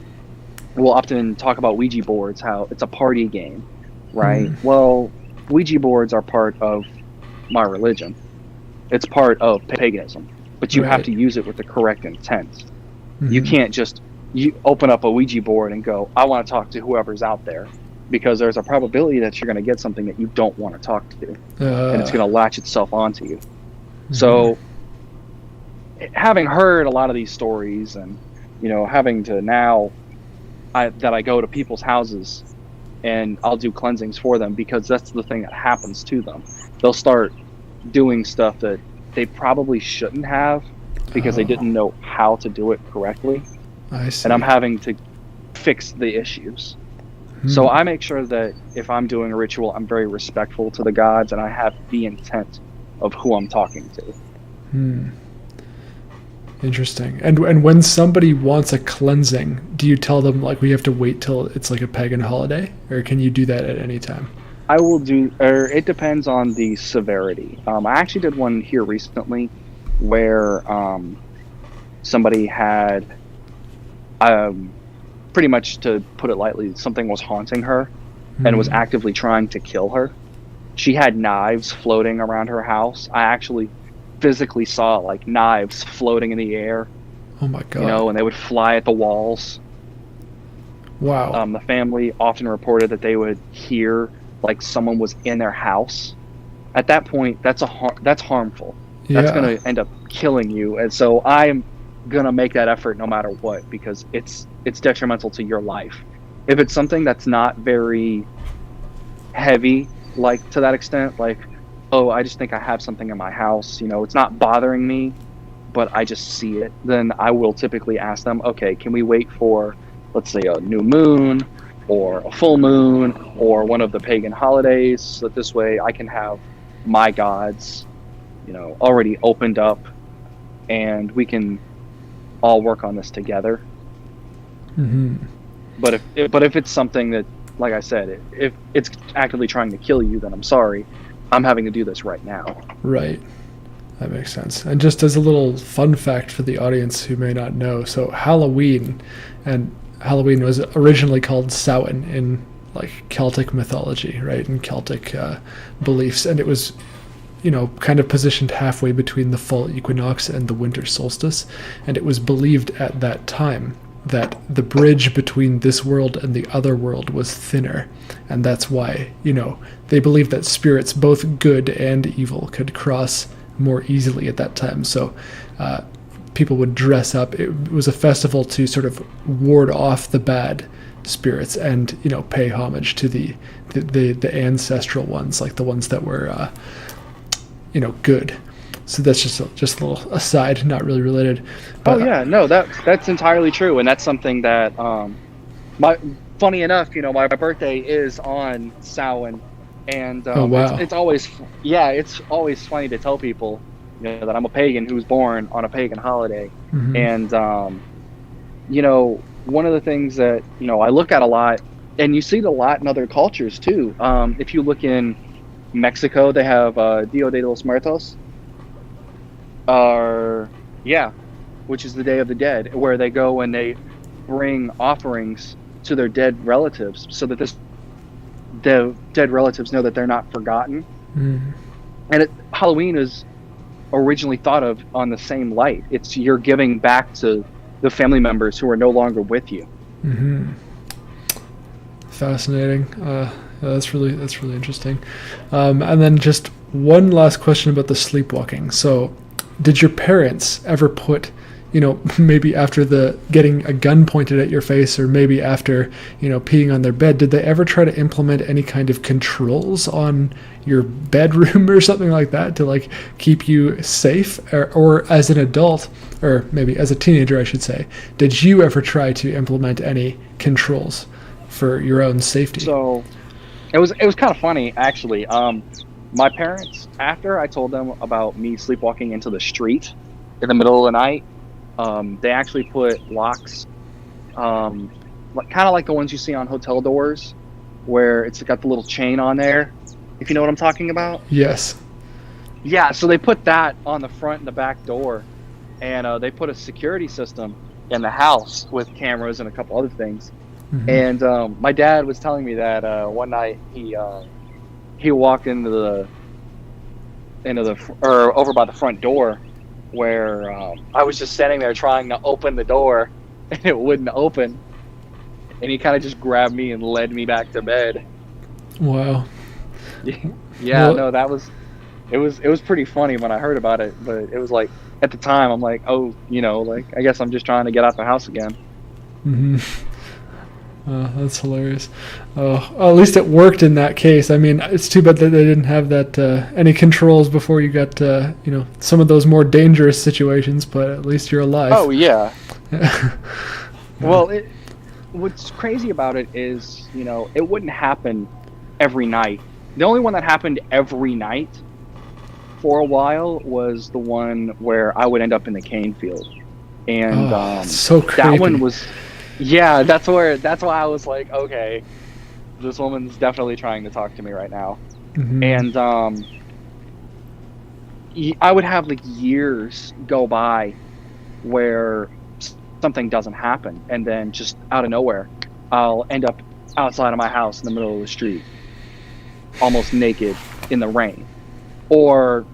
will often talk about Ouija boards, how it's a party game, right? Well, Ouija boards are part of my religion. It's part of paganism, but you have to use it with the correct intent. You can't just open up a Ouija board and go, I want to talk to whoever's out there, because there's a probability that you're going to get something that you don't want to talk to, and it's going to latch itself onto you. So having heard a lot of these stories, and having to now that I go to people's houses and I'll do cleansings for them, because that's the thing that happens to them. They'll start doing stuff that they probably shouldn't have, because they didn't know how to do it correctly. I see. And I'm having to fix the issues. So I make sure that if I'm doing a ritual, I'm very respectful to the gods, and I have the intent of who I'm talking to. Interesting. And when somebody wants a cleansing, do you tell them, like, we have to wait till it's like a pagan holiday, or can you do that at any time? I will do, or it depends on the severity. I actually did one here recently where somebody had, pretty much, to put it lightly, something was haunting her and was actively trying to kill her. She had knives floating around her house. I actually physically saw, like, knives floating in the air. Oh my god. And they would fly at the walls. Wow. The family often reported that they would hear like someone was in their house. At that point, that's harmful. That's going to end up killing you. And so I'm going to make that effort no matter what, because it's detrimental to your life. If it's something that's not very heavy, like to that extent, like, oh, I just think I have something in my house, it's not bothering me, but I just see it, then I will typically ask them, okay, can we wait for, let's say, a new moon or a full moon or one of the pagan holidays, so that this way I can have my gods, already opened up, and we can all work on this together. But if it's something that, like I said, if it's actively trying to kill you, then I'm sorry, I'm having to do this right now. Right. That makes sense. And just as a little fun fact for the audience who may not know, so Halloween was originally called Samhain in like Celtic mythology, right, and Celtic beliefs, and it was, kind of positioned halfway between the fall equinox and the winter solstice, and it was believed at that time that the bridge between this world and the other world was thinner, and that's why, they believed that spirits, both good and evil, could cross more easily at that time. So people would dress up. It was a festival to sort of ward off the bad spirits and, pay homage to the ancestral ones, like the ones that were, good. So that's just a little aside, not really related. But, no, that's entirely true, and that's something that funny enough, my birthday is on Samhain, and oh, wow. it's always funny to tell people that I'm a pagan who was born on a pagan holiday. And one of the things that I look at a lot, and you see it a lot in other cultures too. If you look in Mexico, they have Dia de los Muertos, which is the Day of the Dead, where they go and they bring offerings to their dead relatives, so that the dead relatives know that they're not forgotten. And Halloween is originally thought of on the same light. It's you're giving back to the family members who are no longer with you. Fascinating. That's really interesting. And then just one last question about the sleepwalking. So, did your parents ever put maybe after the getting a gun pointed at your face, or maybe after, peeing on their bed, did they ever try to implement any kind of controls on your bedroom or something like that to like keep you safe? Or as an adult, or maybe as a teenager, I should say, did you ever try to implement any controls for your own safety? So it was kind of funny, actually. My parents, after I told them about me sleepwalking into the street in the middle of the night, they actually put locks, kind of like the ones you see on hotel doors, where it's got the little chain on there, if you know what I'm talking about. Yes. Yeah, so they put that on the front and the back door, and they put a security system in the house with cameras and a couple other things. Mm-hmm. And my dad was telling me that one night he walked into or over by the front door, where I was just standing there trying to open the door, and it wouldn't open. And he kind of just grabbed me and led me back to bed. Wow. Yeah, well, no, it was pretty funny when I heard about it, but it was like, at the time, I'm like, oh, I guess I'm just trying to get out the house again. Mm-hmm. That's hilarious. Oh, at least it worked in that case. I mean, it's too bad that they didn't have that any controls before you got some of those more dangerous situations. But at least you're alive. Oh yeah. Well, what's crazy about it is it wouldn't happen every night. The only one that happened every night for a while was the one where I would end up in the cane field, and so creepy. That one was. Yeah, that's why I was like, okay, this woman's definitely trying to talk to me right now. Mm-hmm. And I would have like years go by where something doesn't happen, and then just out of nowhere, I'll end up outside of my house in the middle of the street, almost naked in the rain. Or,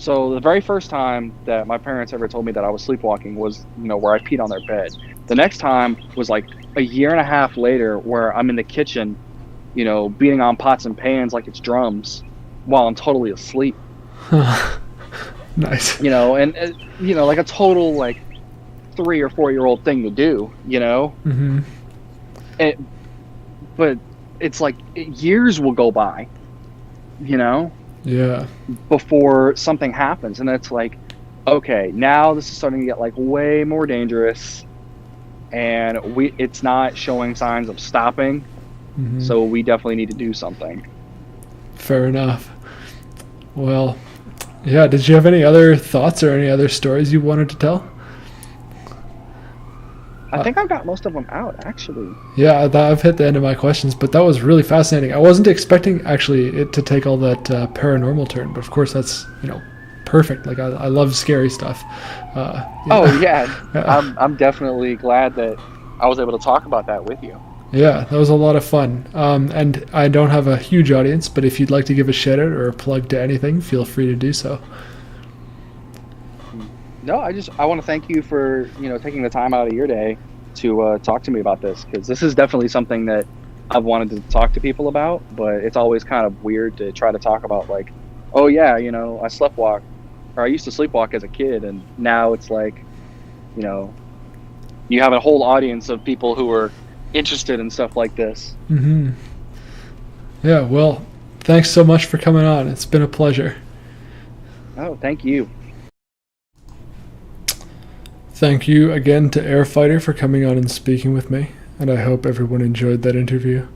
so the very first time that my parents ever told me that I was sleepwalking was, where I peed on their bed. The next time was like a year and a half later, where I'm in the kitchen, beating on pots and pans like it's drums while I'm totally asleep. Nice. And like a total like 3 or 4 year old thing to do, Mm-hmm. But it's like years will go by, Yeah. before something happens, and it's like, okay, now this is starting to get like way more dangerous, and it's not showing signs of stopping. Mm-hmm. So we definitely need to do something. Fair enough. Well, yeah, did you have any other thoughts or any other stories you wanted to tell? I think I've got most of them out, actually. Yeah, I've hit the end of my questions, but that was really fascinating. I wasn't expecting, actually, it to take all that paranormal turn, but of course that's, perfect. Like, I love scary stuff. Oh, yeah. I'm definitely glad that I was able to talk about that with you. Yeah, that was a lot of fun. And I don't have a huge audience, but if you'd like to give a shout-out or a plug to anything, feel free to do so. No, I want to thank you for, taking the time out of your day to talk to me about this, because this is definitely something that I've wanted to talk to people about, but it's always kind of weird to try to talk about, like, oh yeah, I sleptwalk, or I used to sleepwalk as a kid, and now it's like, you have a whole audience of people who are interested in stuff like this. Mm-hmm. Yeah, well, thanks so much for coming on. It's been a pleasure. Oh, thank you. Thank you again to Airfighter for coming on and speaking with me, and I hope everyone enjoyed that interview.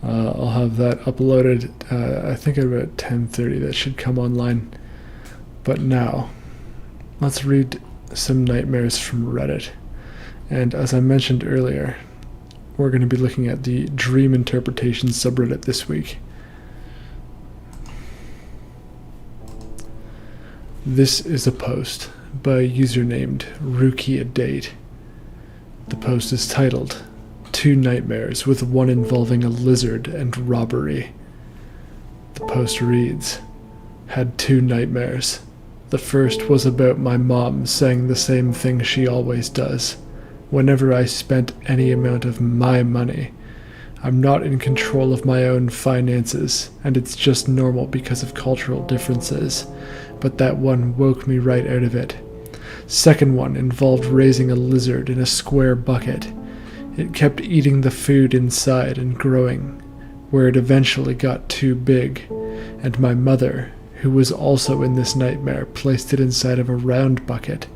I'll have that uploaded, I think at about 10:30. That should come online. But now, let's read some nightmares from Reddit. And as I mentioned earlier, we're going to be looking at the Dream Interpretation subreddit this week. This is a post by a user named Rukia The post is titled, 2 Nightmares with one involving a lizard and robbery. The post reads, had 2 nightmares. The first was about my mom saying the same thing she always does. Whenever I spent any amount of my money, I'm not in control of my own finances, and it's just normal because of cultural differences. But that one woke me right out of it. Second one involved raising a lizard in a square bucket. It kept eating the food inside and growing, where it eventually got too big, and my mother, who was also in this nightmare, placed it inside of a round bucket,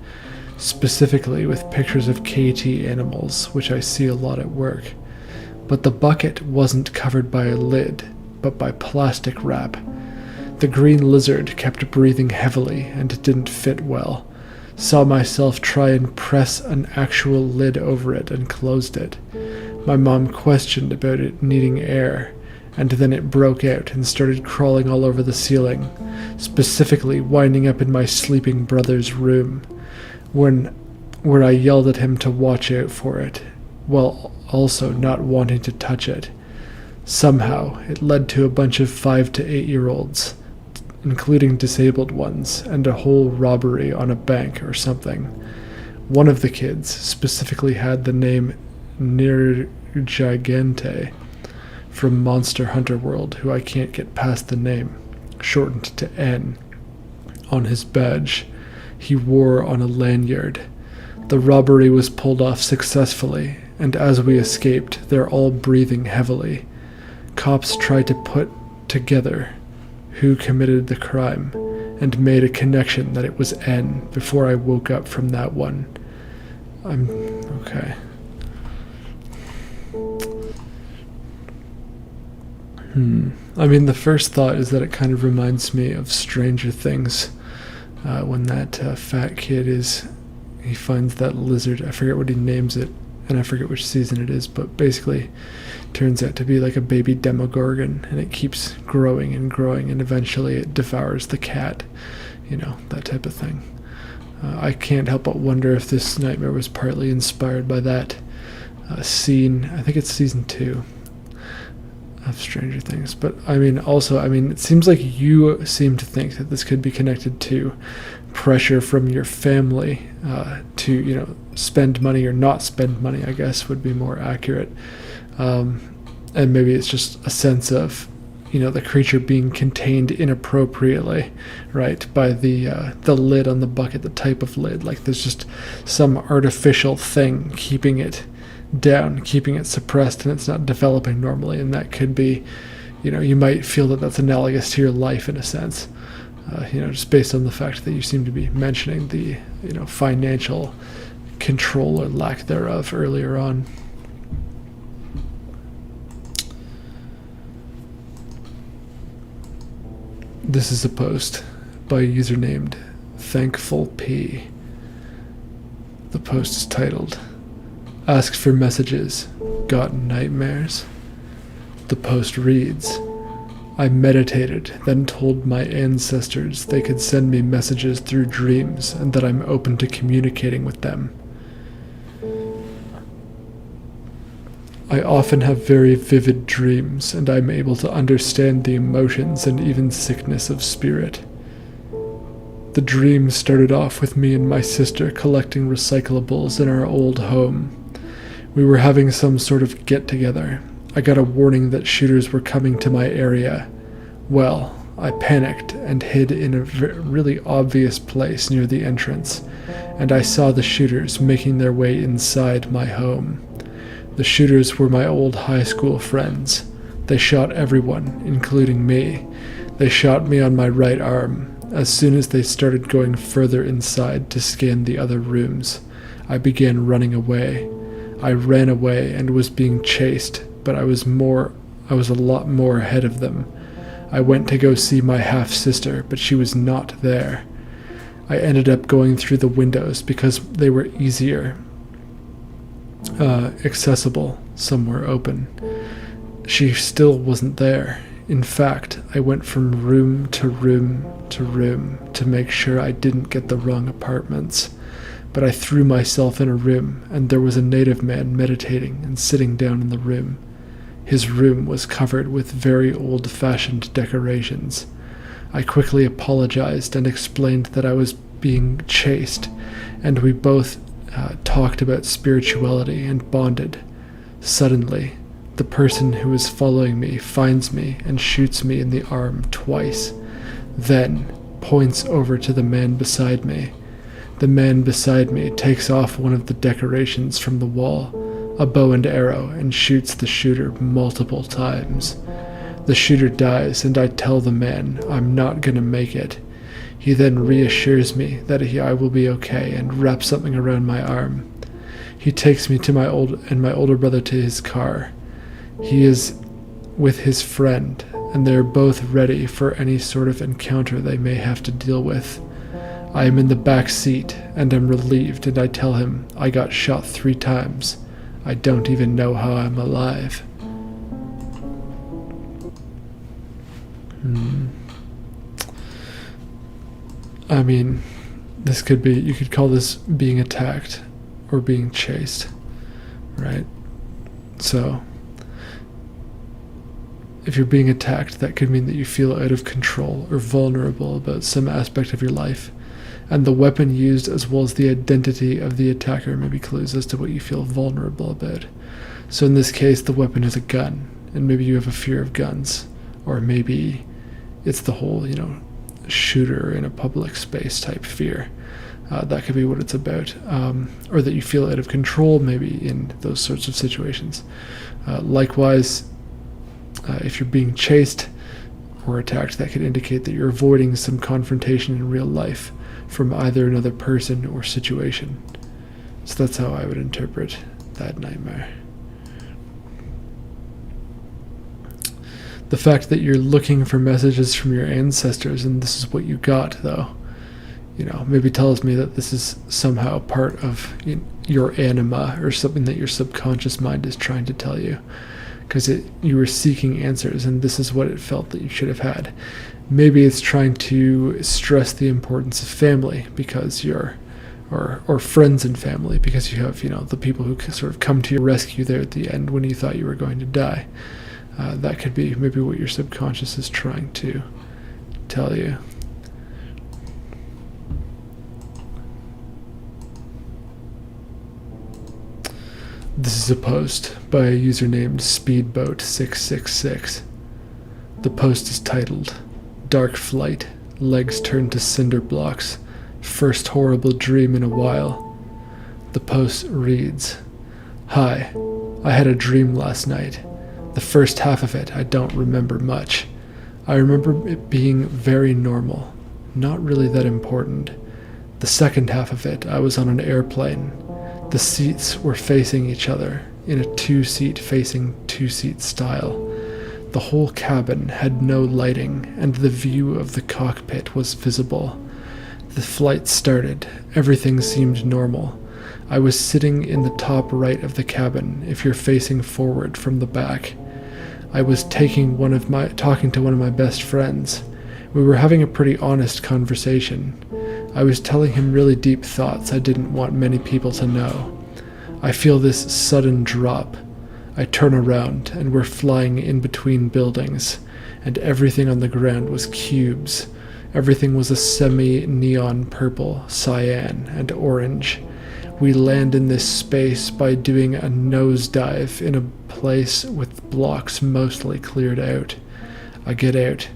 specifically with pictures of KT animals, which I see a lot at work. But the bucket wasn't covered by a lid, but by plastic wrap. The green lizard kept breathing heavily and didn't fit well. Saw myself try and press an actual lid over it and closed it. My mom questioned about it needing air, and then it broke out and started crawling all over the ceiling, specifically winding up in my sleeping brother's room, where I yelled at him to watch out for it, while also not wanting to touch it. Somehow, it led to a bunch of 5 to 8-year-olds, including disabled ones, and a whole robbery on a bank or something. One of the kids specifically had the name Gigante from Monster Hunter World, who I can't get past the name, shortened to N, on his badge he wore on a lanyard. The robbery was pulled off successfully, and as we escaped, they're all breathing heavily. Cops tried to put together who committed the crime, and made a connection that it was N before I woke up from that one. I'm okay. I mean, the first thought is that it kind of reminds me of Stranger Things, when that fat kid he finds that lizard. I forget what he names it, and I forget which season it is, but basically turns out to be like a baby Demogorgon, and it keeps growing and growing, and eventually it devours the cat, that type of thing. I can't help but wonder if this nightmare was partly inspired by that scene. I think it's season 2 of Stranger Things. But it seems like you seem to think that this could be connected to pressure from your family to spend money or not spend money, I guess would be more accurate. And maybe it's just a sense of the creature being contained inappropriately, right, by the lid on the bucket, the type of lid. Like there's just some artificial thing keeping it down, keeping it suppressed, and it's not developing normally. And that could be, you might feel that that's analogous to your life in a sense, just based on the fact that you seem to be mentioning the, financial control or lack thereof earlier on. This is a post by a user named ThankfulP. The post is titled, "Asked for Messages, Got Nightmares?" The post reads, "I meditated, then told my ancestors they could send me messages through dreams and that I'm open to communicating with them. I often have very vivid dreams, and I'm able to understand the emotions and even sickness of spirit. The dream started off with me and my sister collecting recyclables in our old home. We were having some sort of get-together. I got a warning that shooters were coming to my area. Well, I panicked and hid in a really obvious place near the entrance, and I saw the shooters making their way inside my home. The shooters were my old high school friends. They shot everyone, including me. They shot me on my right arm. As soon as they started going further inside to scan the other rooms, I began running away. I ran away and was being chased, but I was a lot more ahead of them. I went to go see my half-sister, but she was not there. I ended up going through the windows because they were easier accessible. Some were open. She still wasn't there. In fact, I went from room to room to room to make sure I didn't get the wrong apartments. But I threw myself in a room, and there was a native man meditating and sitting down in the room. His room was covered with very old-fashioned decorations. I quickly apologized and explained that I was being chased, and we both talked about spirituality and bonded. Suddenly, the person who is following me finds me and shoots me in the arm twice, then points over to the man beside me. The man beside me takes off one of the decorations from the wall, a bow and arrow, and shoots the shooter multiple times. The shooter dies, and I tell the man I'm not gonna make it. He then reassures me that I will be okay and wraps something around my arm. He takes me to my older brother to his car. He is with his friend, and they are both ready for any sort of encounter they may have to deal with. I am in the back seat, and am relieved, and I tell him I got shot 3 times. I don't even know how I'm alive. I mean, you could call this being attacked or being chased, right? So, if you're being attacked, that could mean that you feel out of control or vulnerable about some aspect of your life, and the weapon used as well as the identity of the attacker may be clues as to what you feel vulnerable about. So in this case, the weapon is a gun, and maybe you have a fear of guns, or maybe it's the whole, shooter in a public space type fear. That could be what it's about, or that you feel out of control maybe in those sorts of situations. Likewise, if you're being chased or attacked, that could indicate that you're avoiding some confrontation in real life from either another person or situation. So that's how I would interpret that nightmare. The fact that you're looking for messages from your ancestors and this is what you got, though, maybe tells me that this is somehow part of your anima or something that your subconscious mind is trying to tell you, because you were seeking answers and this is what it felt that you should have had. Maybe it's trying to stress the importance of family because or friends and family, because you have the people who sort of come to your rescue there at the end when you thought you were going to die. That could be maybe what your subconscious is trying to tell you. This is a post by a user named Speedboat666. The post is titled, "Dark Flight, Legs Turned to Cinder Blocks, First Horrible Dream in a While." The post reads, "Hi, I had a dream last night. The first half of it I don't remember much. I remember it being very normal, not really that important. The second half of it I was on an airplane. The seats were facing each other in a 2-seat facing 2-seat style. The whole cabin had no lighting and the view of the cockpit was visible. The flight started. Everything seemed normal. I was sitting in the top right of the cabin if you're facing forward from the back. I was talking to one of my best friends. We were having a pretty honest conversation. I was telling him really deep thoughts I didn't want many people to know. I feel this sudden drop. I turn around and we're flying in between buildings, and everything on the ground was cubes. Everything was a semi-neon purple, cyan, and orange. We land in this space by doing a nosedive in a place with blocks mostly cleared out. I get out.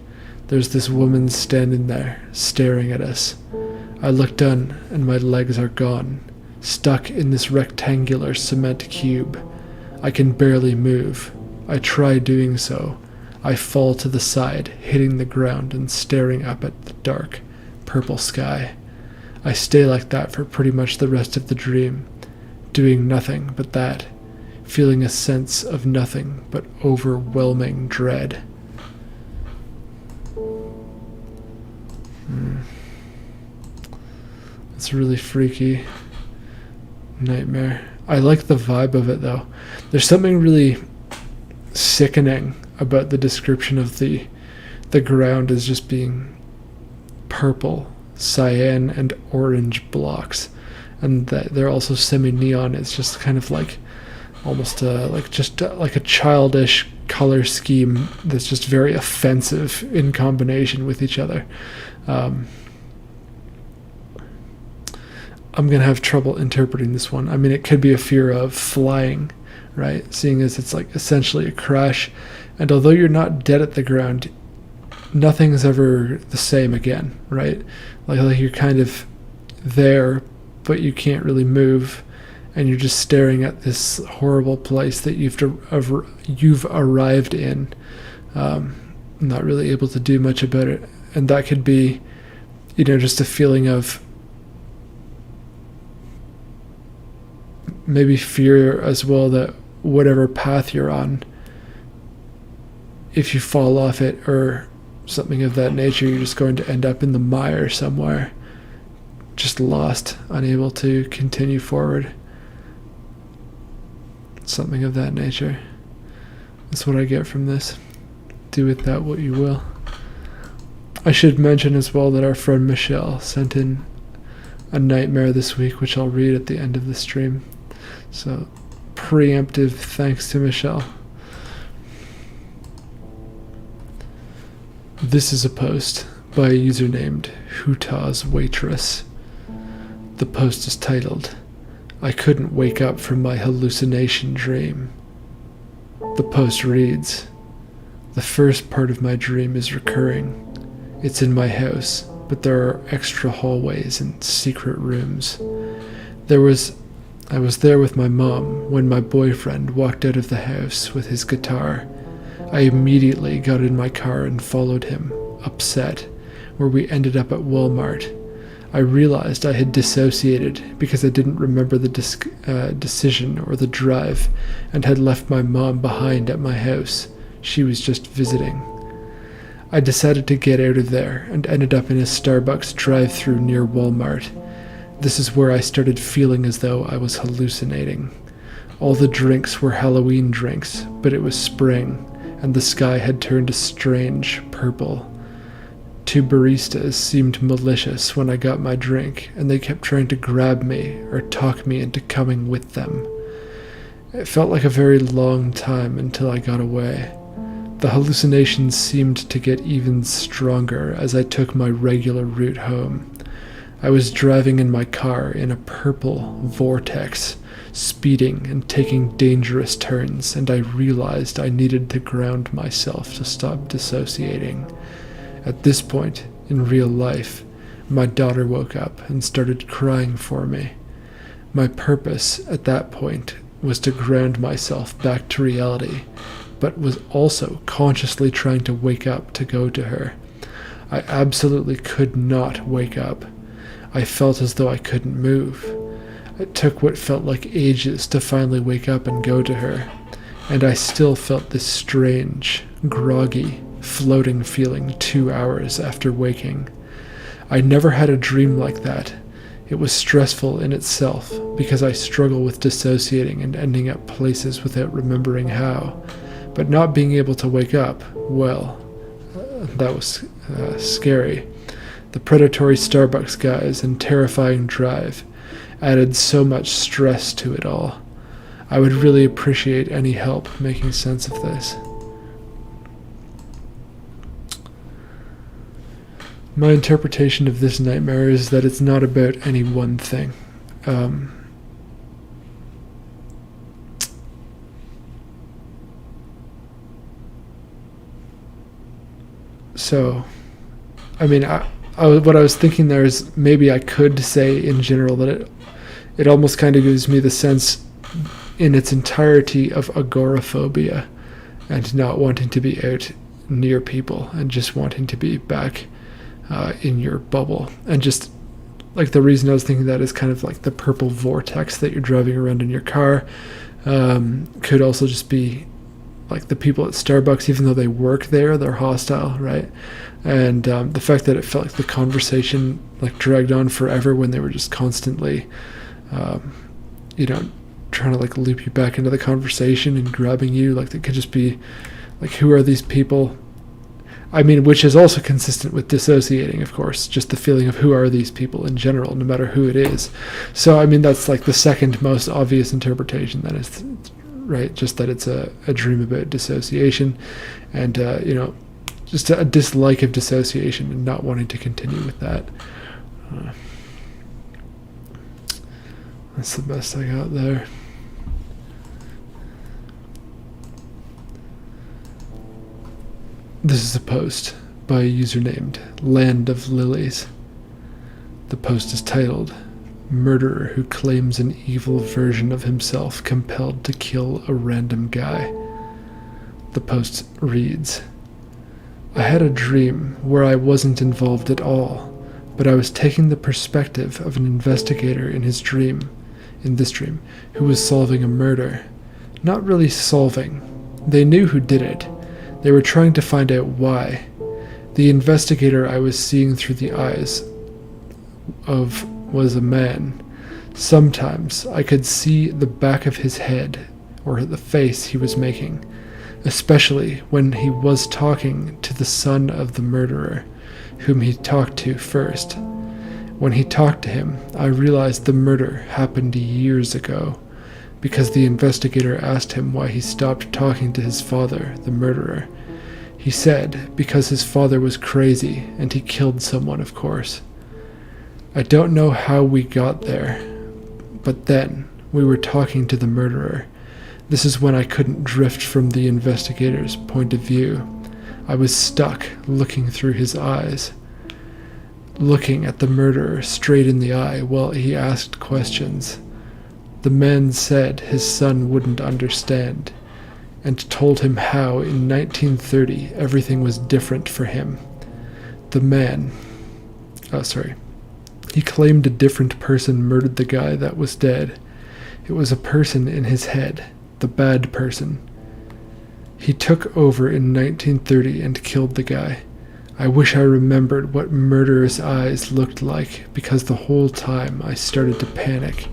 There's this woman standing there, staring at us. I look down, and my legs are gone, stuck in this rectangular cement cube. I can barely move. I try doing so. I fall to the side, hitting the ground and staring up at the dark, purple sky. I stay like that for pretty much the rest of the dream, doing nothing but that, feeling a sense of nothing but overwhelming dread. It's a really freaky nightmare. I like the vibe of it, though. There's something really sickening about the description of the ground as just being purple, cyan, and orange blocks, and that they're also semi-neon. It's just kind of like almost like a childish color scheme that's just very offensive in combination with each other. I'm gonna have trouble interpreting this one. I mean, it could be a fear of flying, right? Seeing as it's like essentially a crash, and although you're not dead at the ground, nothing's ever the same again, right? Like you're kind of there, but you can't really move, and you're just staring at this horrible place that you've arrived in, not really able to do much about it. And that could be, just a feeling of maybe fear as well, that whatever path you're on, if you fall off it or something of that nature, you're just going to end up in the mire somewhere, just lost, unable to continue forward. Something of that nature. That's what I get from this. Do with that what you will. I should mention as well that our friend Michelle sent in a nightmare this week, which I'll read at the end of the stream. So, preemptive thanks to Michelle. This is a post by a user named Hutah's Waitress. The post is titled, "I couldn't wake up from my hallucination dream." The post reads, "The first part of my dream is recurring. It's in my house, but there are extra hallways and secret rooms. I was there with my mom when my boyfriend walked out of the house with his guitar. I immediately got in my car and followed him, upset, where we ended up at Walmart. I realized I had dissociated because I didn't remember the decision or the drive, and had left my mom behind at my house. She was just visiting. I decided to get out of there and ended up in a Starbucks drive-thru near Walmart. This is where I started feeling as though I was hallucinating. All the drinks were Halloween drinks, but it was spring, and the sky had turned a strange purple. Two baristas seemed malicious when I got my drink, and they kept trying to grab me or talk me into coming with them. It felt like a very long time until I got away. The hallucinations seemed to get even stronger as I took my regular route home. I was driving in my car in a purple vortex, speeding and taking dangerous turns, and I realized I needed to ground myself to stop dissociating. At this point, in real life, my daughter woke up and started crying for me. My purpose at that point was to ground myself back to reality, but was also consciously trying to wake up to go to her. I absolutely could not wake up. I felt as though I couldn't move. It took what felt like ages to finally wake up and go to her, and I still felt this strange, groggy, floating feeling 2 hours after waking. I never had a dream like that. It was stressful in itself because I struggle with dissociating and ending up places without remembering how. But not being able to wake up, well, that was scary. The predatory Starbucks guys and terrifying drive added so much stress to it all. I would really appreciate any help making sense of this. My interpretation of this nightmare is that it's not about any one thing. So, I mean, what I was thinking there is maybe I could say in general that it almost kind of gives me the sense in its entirety of agoraphobia and not wanting to be out near people and just wanting to be back in your bubble. And just like the reason I was thinking that is kind of like the purple vortex that you're driving around in your car could also just be like the people at Starbucks, even though they work there, they're hostile, right? And the fact that it felt like the conversation like dragged on forever when they were just constantly, trying to like loop you back into the conversation and grabbing you, like it could just be like, who are these people? I mean, which is also consistent with dissociating, of course, just the feeling of who are these people in general, no matter who it is. So, I mean, that's like the second most obvious interpretation, that is, right, just that it's a dream about dissociation and, just a dislike of dissociation and not wanting to continue with that. That's the best I got there. This is a post by a user named Land of Lilies. The post is titled, Murderer Who Claims an Evil Version of Himself Compelled to Kill a Random Guy. The post reads, I had a dream where I wasn't involved at all, but I was taking the perspective of an investigator in this dream, who was solving a murder. Not really solving. They knew who did it. They were trying to find out why. The investigator I was seeing through the eyes of was a man. Sometimes I could see the back of his head, or the face he was making, especially when he was talking to the son of the murderer, whom he talked to first. When he talked to him, I realized the murder happened years ago, because the investigator asked him why he stopped talking to his father, the murderer. He said because his father was crazy and he killed someone, of course. I don't know how we got there, but then we were talking to the murderer. This is when I couldn't drift from the investigator's point of view. I was stuck looking through his eyes, looking at the murderer straight in the eye while he asked questions. The man said his son wouldn't understand, and told him how in 1930 everything was different for him. He claimed a different person murdered the guy that was dead. It was a person in his head, the bad person. He took over in 1930 and killed the guy. I wish I remembered what murderous eyes looked like, because the whole time I started to panic.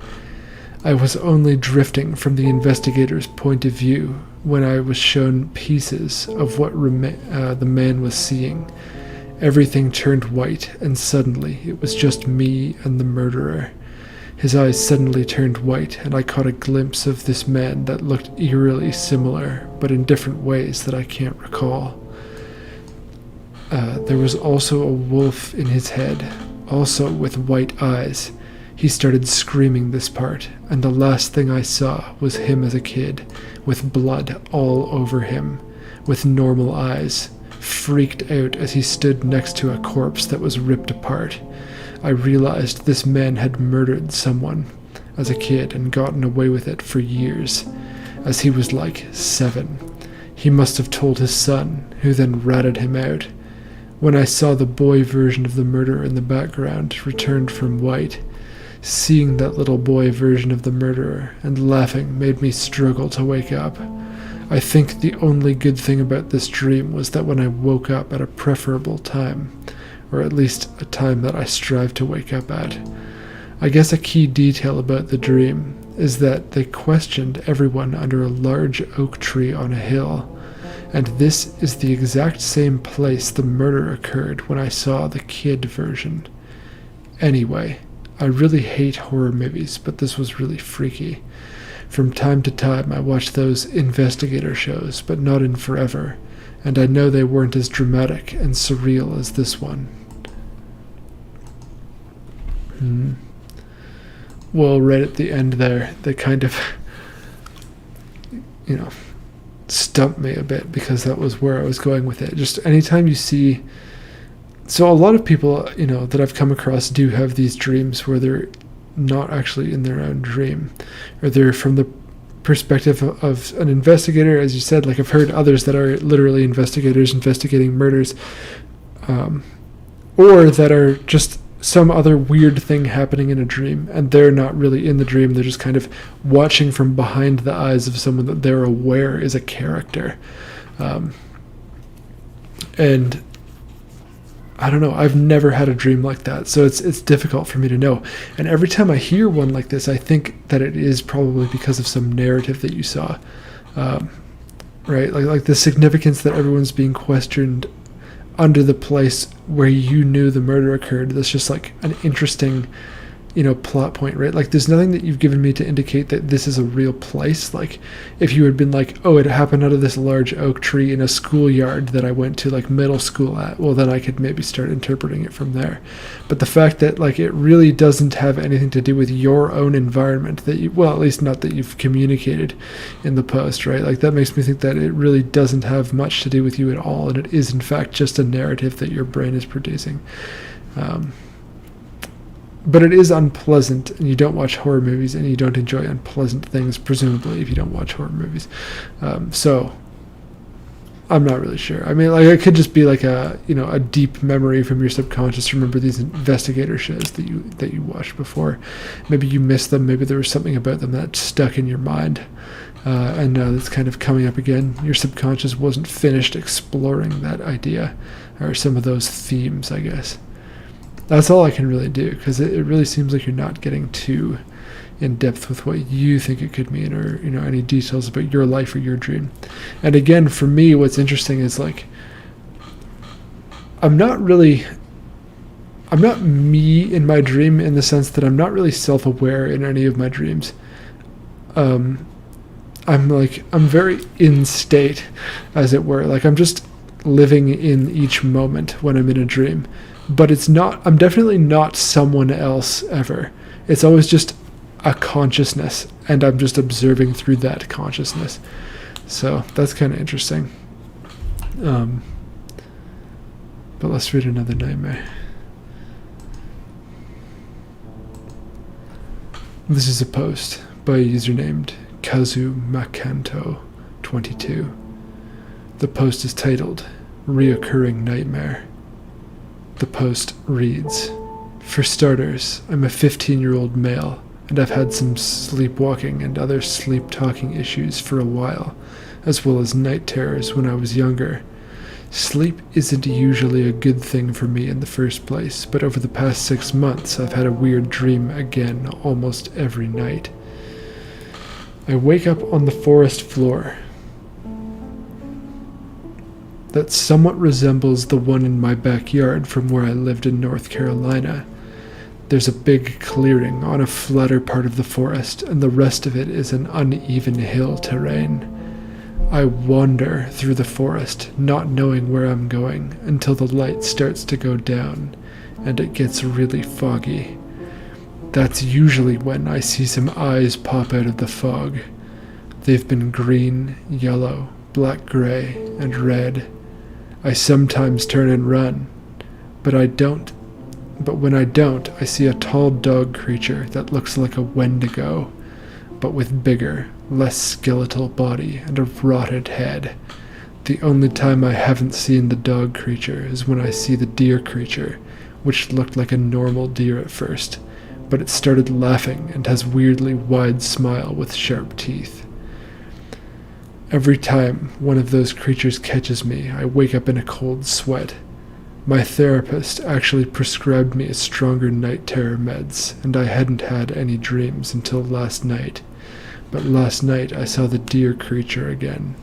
I was only drifting from the investigator's point of view when I was shown pieces of what the man was seeing. Everything turned white, and suddenly it was just me and the murderer. His eyes suddenly turned white, and I caught a glimpse of this man that looked eerily similar, but in different ways that I can't recall. There was also a wolf in his head, also with white eyes. He started screaming this part, and the last thing I saw was him as a kid, with blood all over him, with normal eyes, freaked out as he stood next to a corpse that was ripped apart. I realized this man had murdered someone as a kid and gotten away with it for years, as he was like 7. He must have told his son, who then ratted him out. When I saw the boy version of the murderer in the background returned from white, seeing that little boy version of the murderer and laughing made me struggle to wake up. I think the only good thing about this dream was that when I woke up at a preferable time, or at least a time that I strive to wake up at. I guess a key detail about the dream is that they questioned everyone under a large oak tree on a hill, and this is the exact same place the murder occurred when I saw the kid version. Anyway, I really hate horror movies, but this was really freaky. From time to time I watch those investigator shows, but not in forever, and I know they weren't as dramatic and surreal as this one. Well, right at the end there, they kind of, stumped me a bit, because that was where I was going with it. Just anytime you see... So a lot of people, that I've come across do have these dreams where they're not actually in their own dream, or they're from the perspective of an investigator, as you said. Like, I've heard others that are literally investigators investigating murders, or that are just some other weird thing happening in a dream, and they're not really in the dream. They're just kind of watching from behind the eyes of someone that they're aware is a character. And I don't know, I've never had a dream like that, so it's difficult for me to know. And every time I hear one like this, I think that it is probably because of some narrative that you saw, right? Like the significance that everyone's being questioned under the place where you knew the murder occurred. That's just like an interesting, plot point, right? Like, there's nothing that you've given me to indicate that this is a real place. Like, if you had been like, oh, it happened out of this large oak tree in a schoolyard that I went to like middle school at, well, then I could maybe start interpreting it from there. But the fact that like it really doesn't have anything to do with your own environment, that you, well, at least not that you've communicated in the post, right? Like, that makes me think that it really doesn't have much to do with you at all, and it is in fact just a narrative that your brain is producing. But it is unpleasant, and you don't watch horror movies, and you don't enjoy unpleasant things, presumably, if you don't watch horror movies. So I'm not really sure. I mean, like, it could just be like a deep memory from your subconscious. Remember these investigator shows that you watched before. Maybe you missed them. Maybe there was something about them that stuck in your mind, and now it's kind of coming up again. Your subconscious wasn't finished exploring that idea or some of those themes, I guess. That's all I can really do, because it really seems like you're not getting too in depth with what you think it could mean, or any details about your life or your dream. And again, for me, what's interesting is like I'm not me in my dream, in the sense that I'm not really self-aware in any of my dreams. I'm very in state, as it were. Like, I'm just living in each moment when I'm in a dream. But I'm definitely not someone else ever. It's always just a consciousness, and I'm just observing through that consciousness. So that's kind of interesting. But let's read another nightmare. This is a post by a user named KazuMakanto22. The post is titled Reoccurring Nightmare. The post reads, "For starters, I'm a 15-year-old male, and I've had some sleepwalking and other sleep-talking issues for a while, as well as night terrors when I was younger. Sleep isn't usually a good thing for me in the first place, but over the past 6 months I've had a weird dream again almost every night. I wake up on the forest floor that somewhat resembles the one in my backyard from where I lived in North Carolina. There's a big clearing on a flatter part of the forest, and the rest of it is an uneven hill terrain. I wander through the forest, not knowing where I'm going, until the light starts to go down, and it gets really foggy. That's usually when I see some eyes pop out of the fog. They've been green, yellow, black-gray, and red. I sometimes turn and run, but when I don't, I see a tall dog creature that looks like a Wendigo, but with bigger, less skeletal body and a rotted head. The only time I haven't seen the dog creature is when I see the deer creature, which looked like a normal deer at first, but it started laughing and has weirdly wide smile with sharp teeth. Every time one of those creatures catches me, I wake up in a cold sweat. My therapist actually prescribed me a stronger night terror meds, and I hadn't had any dreams until last night. But last night I saw the deer creature again.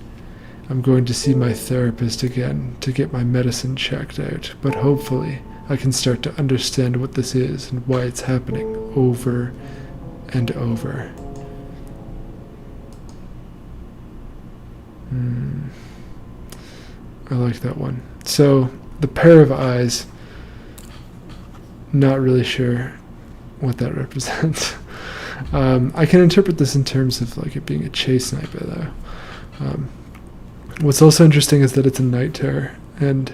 I'm going to see my therapist again to get my medicine checked out, but hopefully I can start to understand what this is and why it's happening over and over." I like that one. So, the pair of eyes, not really sure what that represents. I can interpret this in terms of like it being a chase sniper, though. What's also interesting is that it's a night terror, and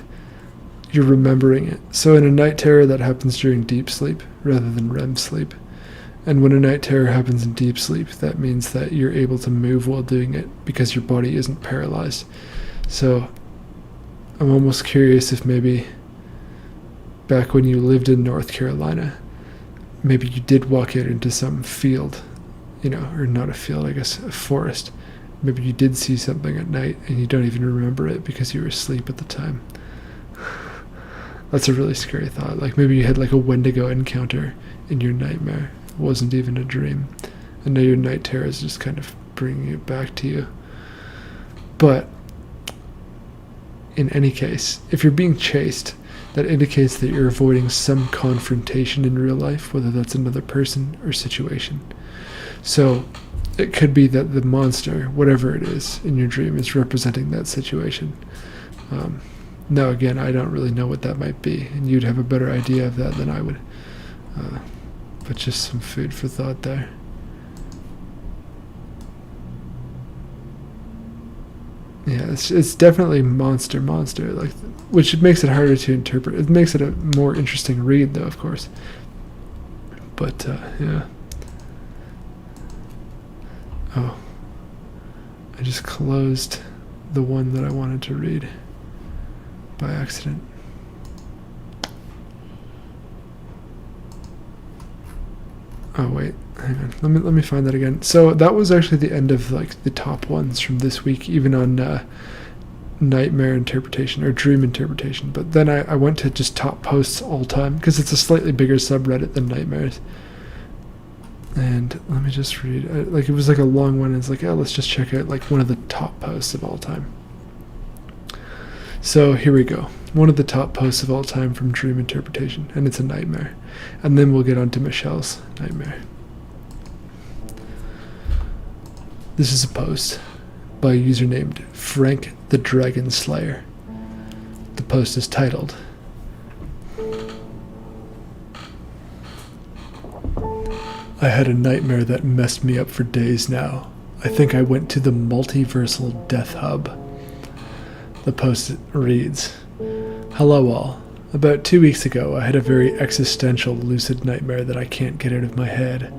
you're remembering it. So in a night terror, that happens during deep sleep rather than REM sleep. And when a night terror happens in deep sleep, that means that you're able to move while doing it because your body isn't paralyzed. So I'm almost curious if maybe back when you lived in North Carolina, maybe you did walk out into some field, or not a field, I guess, a forest. Maybe you did see something at night and you don't even remember it because you were asleep at the time. That's a really scary thought. Like maybe you had like a Wendigo encounter in your nightmare. It wasn't even a dream. And now your night terror is just kind of bringing it back to you. But in any case, if you're being chased, that indicates that you're avoiding some confrontation in real life, whether that's another person or situation. So it could be that the monster, whatever it is in your dream, is representing that situation. Now, again, I don't really know what that might be, and you'd have a better idea of that than I would. But just some food for thought there. Yeah, it's definitely monster, like, which makes it harder to interpret. It makes it a more interesting read, though, of course. But yeah. Oh, I just closed the one that I wanted to read by accident. Oh wait, hang on. Let me find that again. So that was actually the end of like the top ones from this week, even on nightmare interpretation or dream interpretation. But then I went to just top posts all time because it's a slightly bigger subreddit than nightmares. And let me just read. Like it was like a long one. It's like, oh, let's just check out like one of the top posts of all time. So here we go. One of the top posts of all time from dream interpretation, and it's a nightmare. And then we'll get on to Michelle's nightmare. This is a post by a user named Frank the Dragon Slayer. The post is titled, I had a nightmare that messed me up for days now. I think I went to the multiversal death hub. The post reads, Hello all. About 2 weeks ago, I had a very existential lucid nightmare that I can't get out of my head.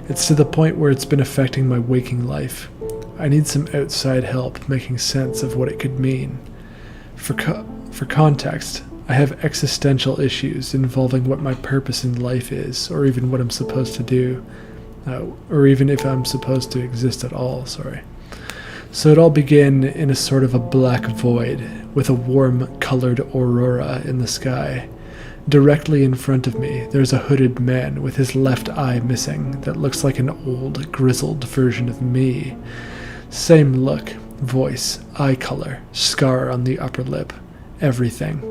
It's to the point where it's been affecting my waking life. I need some outside help making sense of what it could mean. For context, I have existential issues involving what my purpose in life is, or even what I'm supposed to do, or even if I'm supposed to exist at all, So it all began in a sort of a black void, with a warm-colored aurora in the sky. Directly in front of me, there's a hooded man with his left eye missing that looks like an old, grizzled version of me. Same look, voice, eye color, scar on the upper lip, everything.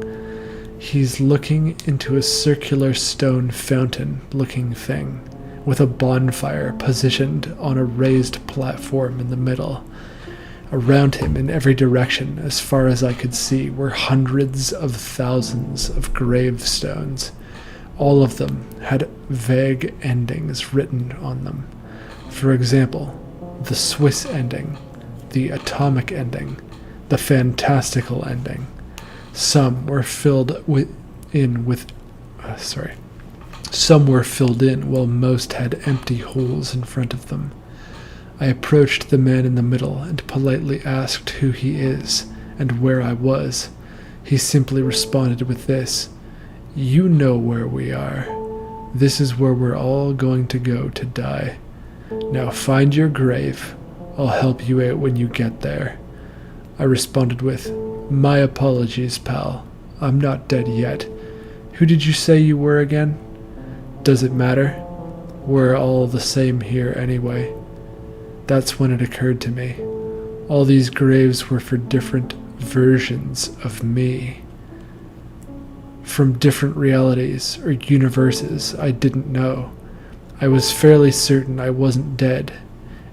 He's looking into a circular stone fountain-looking thing, with a bonfire positioned on a raised platform in the middle. Around him, in every direction, as far as I could see, were hundreds of thousands of gravestones. All of them had vague endings written on them. For example, the Swiss ending, the atomic ending, the fantastical ending. Some were filled in while most had empty holes in front of them. I approached the man in the middle and politely asked who he is and where I was. He simply responded with this, You know where we are. This is where we're all going to go to die. Now find your grave. I'll help you out when you get there. I responded with, My apologies, pal. I'm not dead yet. Who did you say you were again? Does it matter? We're all the same here anyway. That's when it occurred to me. All these graves were for different versions of me. From different realities or universes I didn't know. I was fairly certain I wasn't dead,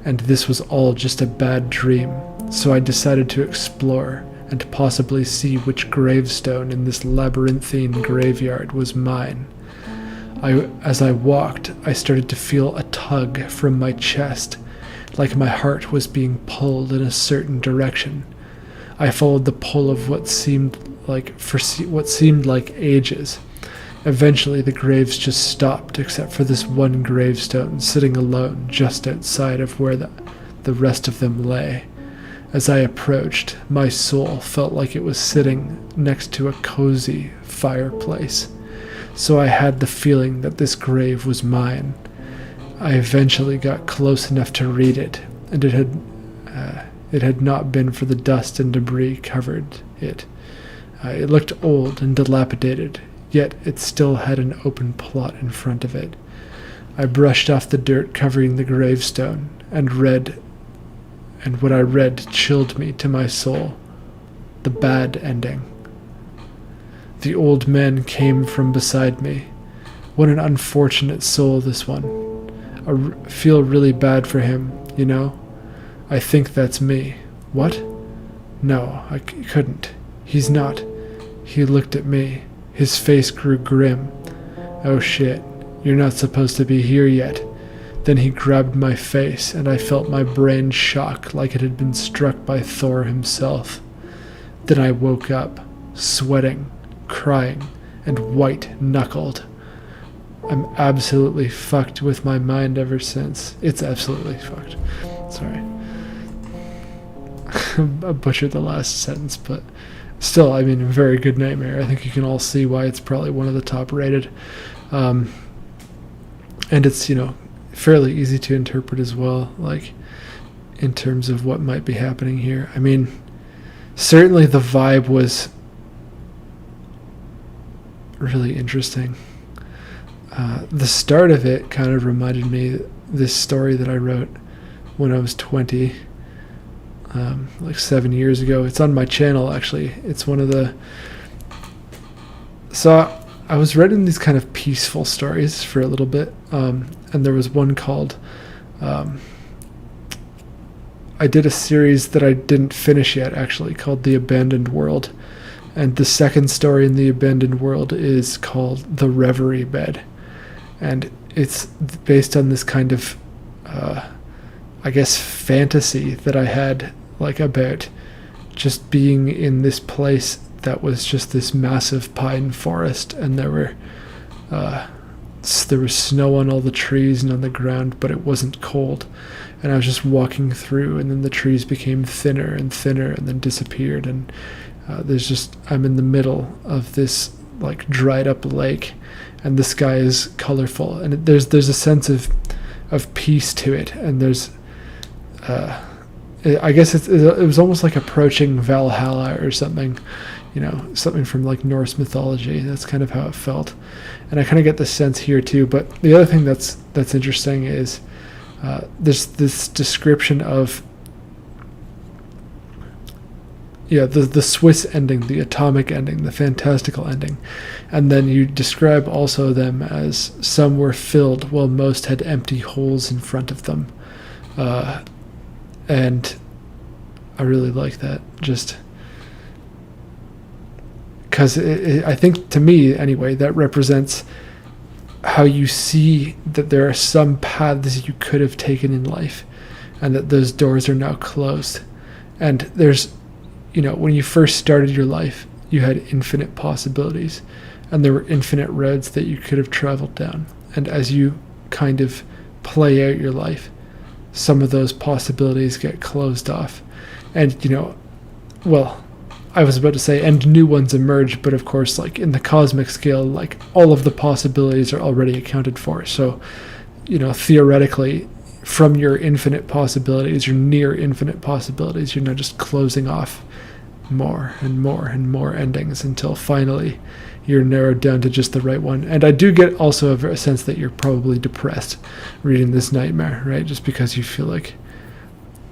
and this was all just a bad dream, so I decided to explore and possibly see which gravestone in this labyrinthine graveyard was mine. As I walked, I started to feel a tug from my chest, like my heart was being pulled in a certain direction. I followed the pull of what seemed like ages. Eventually the graves just stopped, except for this one gravestone sitting alone just outside of where the rest of them lay. As I approached, my soul felt like it was sitting next to a cozy fireplace, so I had the feeling that this grave was mine. I eventually got close enough to read it, and it had not been for the dust and debris covered it. It looked old and dilapidated, yet it still had an open plot in front of it. I brushed off the dirt covering the gravestone and what I read chilled me to my soul. The bad ending. The old man came from beside me. What an unfortunate soul, this one. I feel really bad for him, you know? I think that's me. What? No, I couldn't. He's not. He looked at me. His face grew grim. Oh shit, you're not supposed to be here yet. Then he grabbed my face, and I felt my brain shock like it had been struck by Thor himself. Then I woke up, sweating, crying, and white-knuckled. I'm absolutely fucked with my mind ever since. It's absolutely fucked. Sorry. I butchered the last sentence, but still, I mean, a very good nightmare. I think you can all see why it's probably one of the top rated. And it's, fairly easy to interpret as well, like, in terms of what might be happening here. I mean, certainly the vibe was really interesting. The start of it kind of reminded me this story that I wrote when I was 20, like 7 years ago. It's on my channel, actually. It's one of the... So I was writing these kind of peaceful stories for a little bit, and there was one called... I did a series that I didn't finish yet, actually, called The Abandoned World. And the second story in The Abandoned World is called The Reverie Bed. And it's based on this kind of, I guess, fantasy that I had, like, about just being in this place that was just this massive pine forest, and there was snow on all the trees and on the ground, but it wasn't cold. And I was just walking through, and then the trees became thinner and thinner and then disappeared, and I'm in the middle of this, like, dried up lake, and the sky is colorful, and there's a sense of peace to it, and there's I guess it was almost like approaching Valhalla or something, something from, like, Norse mythology. That's kind of how it felt, and I kind of get the sense here too. But the other thing that's interesting is there's this description of the Swiss ending, the atomic ending, the fantastical ending. And then you describe also them as some were filled while most had empty holes in front of them. And I really like that, just because I think, to me anyway, that represents how you see that there are some paths you could have taken in life, and that those doors are now closed. And there's, when you first started your life, you had infinite possibilities, and there were infinite roads that you could have traveled down. And as you kind of play out your life, some of those possibilities get closed off. And, I was about to say, and new ones emerge, but of course, like, in the cosmic scale, like, all of the possibilities are already accounted for. So, theoretically, from your infinite possibilities, your near infinite possibilities, you're now just closing off more and more and more endings until finally you're narrowed down to just the right one. And I do get also a sense that you're probably depressed reading this nightmare, right? Just because you feel like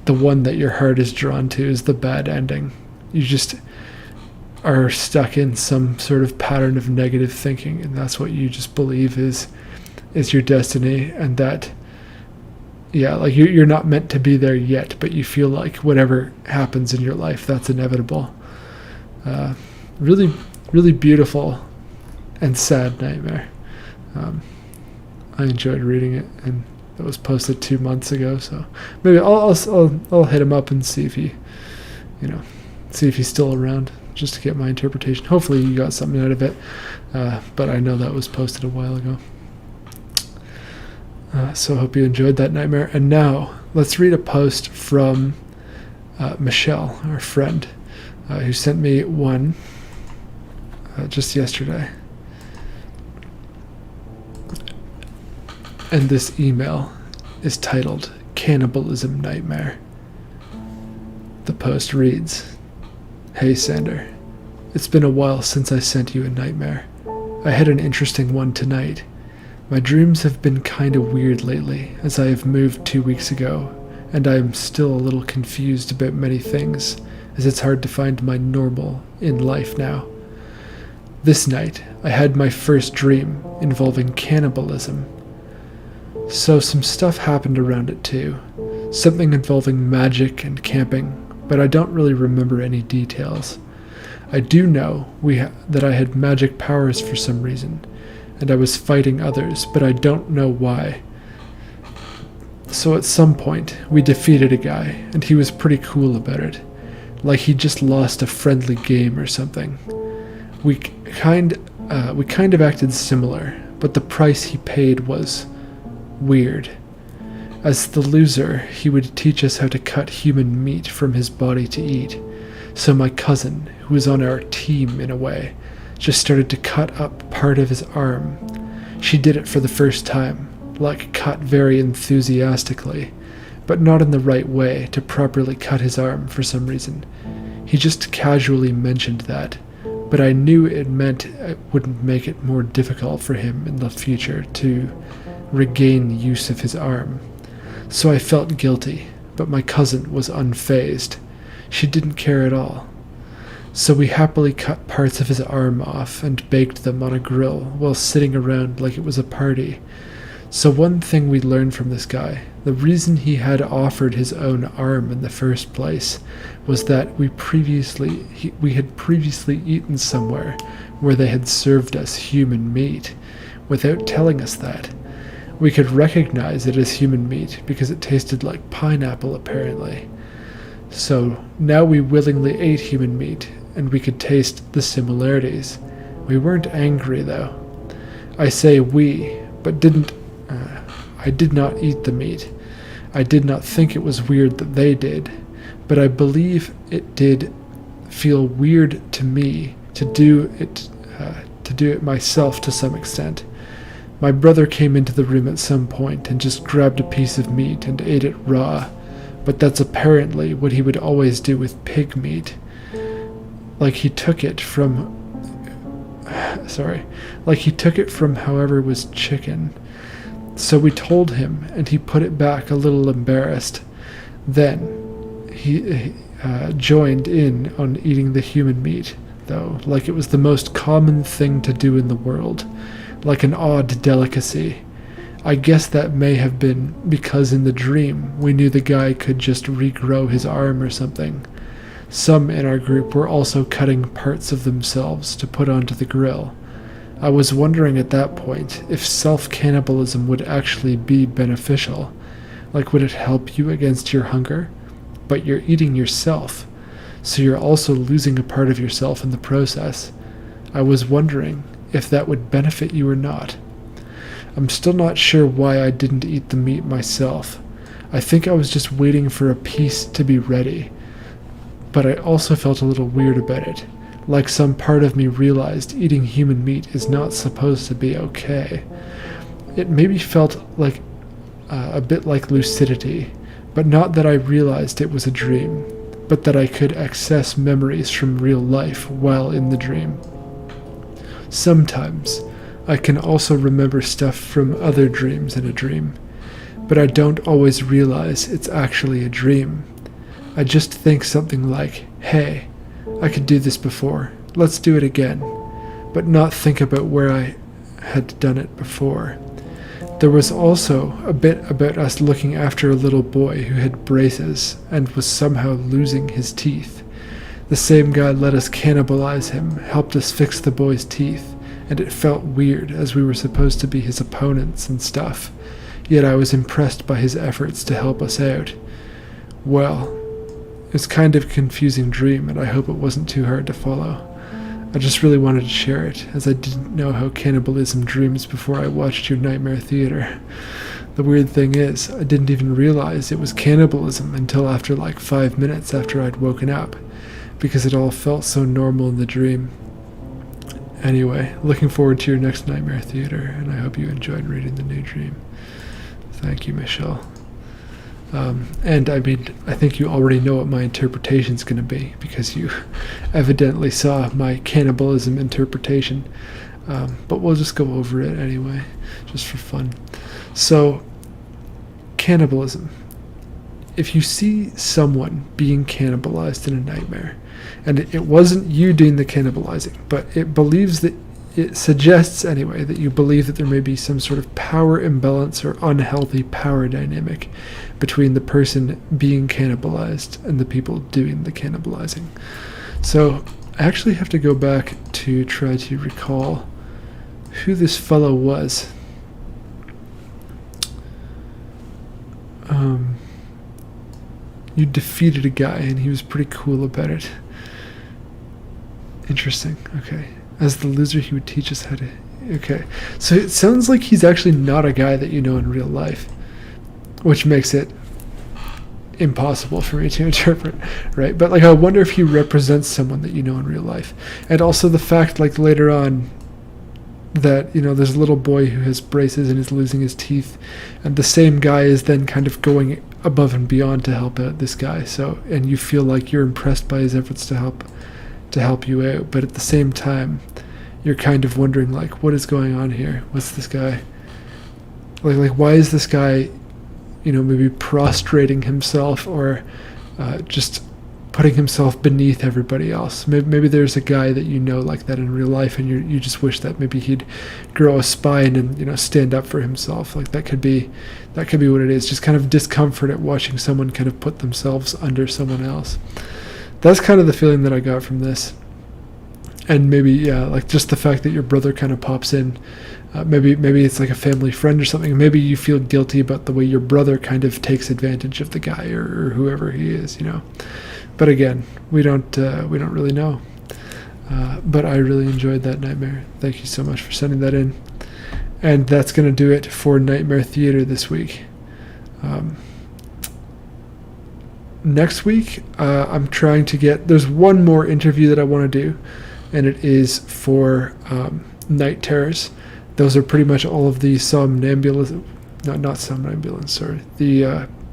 the one that your heart is drawn to is the bad ending. You just are stuck in some sort of pattern of negative thinking, and that's what you just believe is your destiny, and that like you're not meant to be there yet, but you feel like whatever happens in your life, that's inevitable. Really, really beautiful and sad nightmare. I enjoyed reading it, and it was posted 2 months ago, so maybe I'll hit him up and see if he's still around, just to get my interpretation. Hopefully you got something out of it, but I know that was posted a while ago. So I hope you enjoyed that nightmare. And now let's read a post from Michelle, our friend, who sent me one just yesterday. And this email is titled Cannibalism Nightmare. The post reads, "Hey Sandor, it's been a while since I sent you a nightmare. I had an interesting one tonight. My dreams have been kinda weird lately, as I have moved 2 weeks ago, and I am still a little confused about many things, as it's hard to find my normal in life now. This night, I had my first dream involving cannibalism. So some stuff happened around it too. Something involving magic and camping, but I don't really remember any details. I do know that I had magic powers for some reason, and I was fighting others, but I don't know why. So at some point, we defeated a guy, and he was pretty cool about it. Like he just lost a friendly game or something. We kind of acted similar, but the price he paid was weird. As the loser, he would teach us how to cut human meat from his body to eat. So my cousin, who was on our team in a way, just started to cut up part of his arm. She did it for the first time, like cut very enthusiastically, but not in the right way to properly cut his arm for some reason. He just casually mentioned that, but I knew it meant it wouldn't make it more difficult for him in the future to regain use of his arm. So I felt guilty, but my cousin was unfazed. She didn't care at all. So we happily cut parts of his arm off and baked them on a grill while sitting around like it was a party. So one thing we learned from this guy, the reason he had offered his own arm in the first place, was that we had previously eaten somewhere where they had served us human meat, without telling us that. We could recognize it as human meat because it tasted like pineapple, apparently. So now we willingly ate human meat, and we could taste the similarities. We weren't angry, though. I say we, but I did not eat the meat. I did not think it was weird that they did, but I believe it did feel weird to me to do it myself to some extent. My brother came into the room at some point and just grabbed a piece of meat and ate it raw, but that's apparently what he would always do with pig meat. Like he took it from however was chicken. So we told him, and he put it back a little embarrassed. Then he joined in on eating the human meat, though, like it was the most common thing to do in the world, like an odd delicacy. I guess that may have been because in the dream we knew the guy could just regrow his arm or something. Some in our group were also cutting parts of themselves to put onto the grill. I was wondering at that point if self-cannibalism would actually be beneficial. Like, would it help you against your hunger? But you're eating yourself, so you're also losing a part of yourself in the process. I was wondering if that would benefit you or not. I'm still not sure why I didn't eat the meat myself. I think I was just waiting for a piece to be ready. But I also felt a little weird about it. Like some part of me realized eating human meat is not supposed to be okay. It maybe felt like a bit like lucidity, but not that I realized it was a dream, but that I could access memories from real life while in the dream. Sometimes I can also remember stuff from other dreams in a dream, but I don't always realize it's actually a dream. I just think something like, hey, I could do this before, let's do it again, but not think about where I had done it before. There was also a bit about us looking after a little boy who had braces and was somehow losing his teeth. The same guy let us cannibalize him, helped us fix the boy's teeth, and it felt weird as we were supposed to be his opponents and stuff, yet I was impressed by his efforts to help us out. Well, it's kind of a confusing dream, and I hope it wasn't too hard to follow. I just really wanted to share it, as I didn't know how cannibalism dreams before I watched your Nightmare Theater. The weird thing is, I didn't even realize it was cannibalism until after like 5 minutes after I'd woken up, because it all felt so normal in the dream. Anyway, looking forward to your next Nightmare Theater, and I hope you enjoyed reading the new dream. Thank you, Michelle. And I mean, I think you already know what my interpretation's going to be, because you evidently saw my cannibalism interpretation. But we'll just go over it anyway, just for fun. So, cannibalism. if you see someone being cannibalized in a nightmare, and it wasn't you doing the cannibalizing, but it suggests anyway that you believe that there may be some sort of power imbalance or unhealthy power dynamic between the person being cannibalized and the people doing the cannibalizing. So I actually have to go back to try to recall who this fellow was. You defeated a guy and he was pretty cool about it. Interesting. Okay. As the loser, he would teach us how to... Okay. So it sounds like he's actually not a guy that you know in real life, which makes it impossible for me to interpret, right? But like, I wonder if he represents someone that you know in real life. And also the fact, like, later on that, you know, there's a little boy who has braces and is losing his teeth, and the same guy is then kind of going above and beyond to help out this guy. So, and you feel like you're impressed by his efforts to help you out, but at the same time you're kind of wondering, like, what is going on here? What's this guy like why is this guy, you know, maybe prostrating himself or just putting himself beneath everybody else? Maybe there's a guy that you know like that in real life, and you just wish that maybe he'd grow a spine and, you know, stand up for himself. Like, that could be what it is, just kind of discomfort at watching someone kind of put themselves under someone else. That's kind of the feeling that I got from this. And maybe, yeah, like just the fact that your brother kind of pops in. Maybe it's like a family friend or something. Maybe you feel guilty about the way your brother kind of takes advantage of the guy or whoever he is, you know. But again, we don't really know. But I really enjoyed that nightmare. Thank you so much for sending that in. And that's going to do it for Nightmare Theater this week. Next week, I'm trying to there's one more interview that I want to do, and it is for night terrors. Those are pretty much all of the the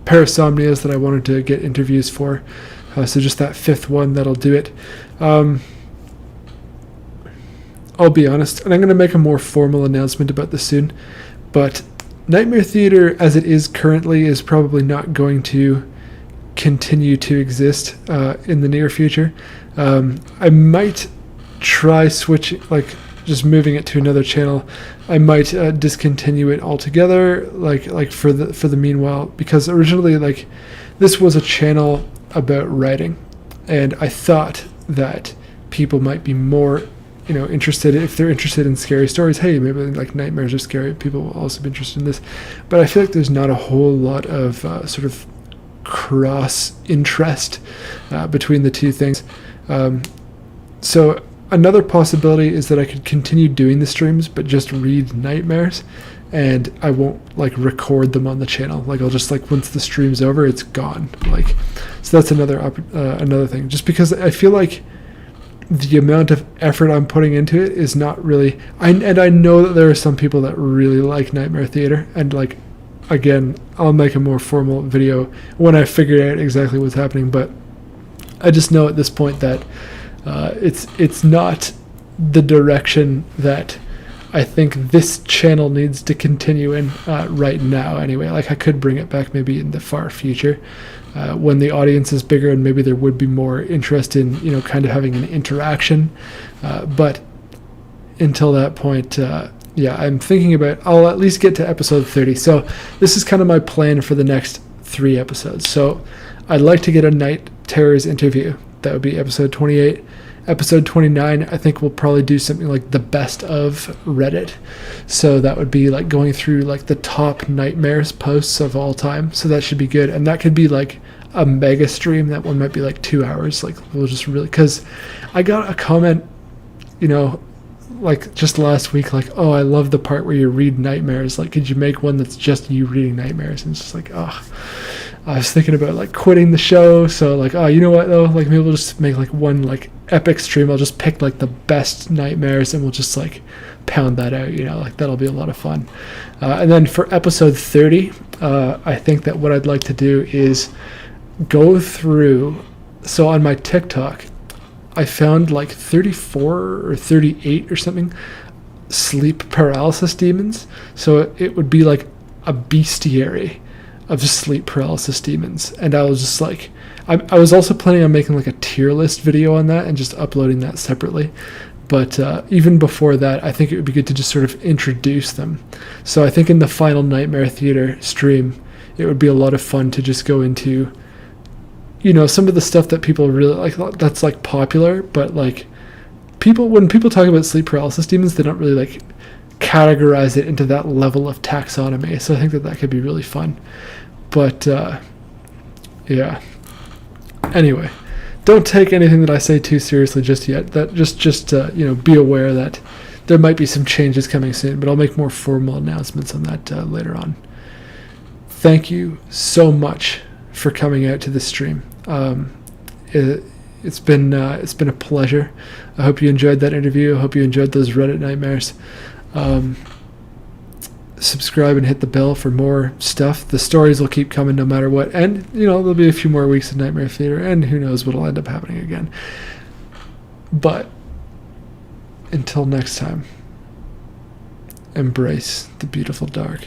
parasomnias that I wanted to get interviews for. So just that fifth one, that'll do it. I'll be honest, and I'm going to make a more formal announcement about this soon, but Nightmare Theater as it is currently is probably not going to continue to exist in the near future. I might try just moving it to another channel. I might discontinue it altogether, like for the meanwhile, because originally, like, this was a channel about writing, and I thought that people might be more, you know, interested, if they're interested in scary stories. Hey, maybe like nightmares are scary, people will also be interested in this. But I feel like there's not a whole lot of sort of cross interest between the two things. So another possibility is that I could continue doing the streams but just read nightmares, and I won't like record them on the channel. Like, I'll just, like, once the stream's over, it's gone. Like, so that's another thing, just because I feel like the amount of effort I'm putting into it is not really, I know that there are some people that really like Nightmare Theater, and, like, again, I'll make a more formal video when I figure out exactly what's happening, but I just know at this point that it's not the direction that I think this channel needs to continue in right now anyway. Like, I could bring it back maybe in the far future when the audience is bigger and maybe there would be more interest in, you know, kind of having an interaction, but until that point, yeah, I'm thinking I'll at least get to episode 30. So this is kind of my plan for the next 3 episodes. So I'd like to get a Night Terrors interview. That would be episode 28. Episode 29, I think we'll probably do something like the best of Reddit. So that would be like going through like the top nightmares posts of all time. So that should be good. And that could be like a mega stream. That one might be like 2 hours. Like, we'll just really, because I got a comment, you know, like just last week, like, oh, I love the part where you read nightmares. Like, could you make one that's just you reading nightmares? And it's just like, oh, I was thinking about like quitting the show. So like, oh, you know what though? Like, maybe we'll just make like one like epic stream. I'll just pick like the best nightmares and we'll just like pound that out, you know, like that'll be a lot of fun. And then for episode 30, I think that what I'd like to do is go through. So on my TikTok, I found like 34 or 38 or something sleep paralysis demons. So it would be like a bestiary of sleep paralysis demons, and I was just like, I was also planning on making like a tier list video on that and just uploading that separately. But even before that, I think it would be good to just sort of introduce them. So I think in the final Nightmare Theater stream, it would be a lot of fun to just go into, some of the stuff that people really like, that's like popular, but like when people talk about sleep paralysis demons, they don't really like categorize it into that level of taxonomy. So I think that could be really fun. But yeah. Anyway, don't take anything that I say too seriously just yet. That just be aware that there might be some changes coming soon, but I'll make more formal announcements on that later on. Thank you so much for coming out to this stream. It's been a pleasure. I hope you enjoyed that interview. I hope you enjoyed those Reddit nightmares. Subscribe and hit the bell for more stuff. The stories will keep coming no matter what, and there'll be a few more weeks of Nightmare Theater, and who knows what'll end up happening again. But until next time, embrace the beautiful dark.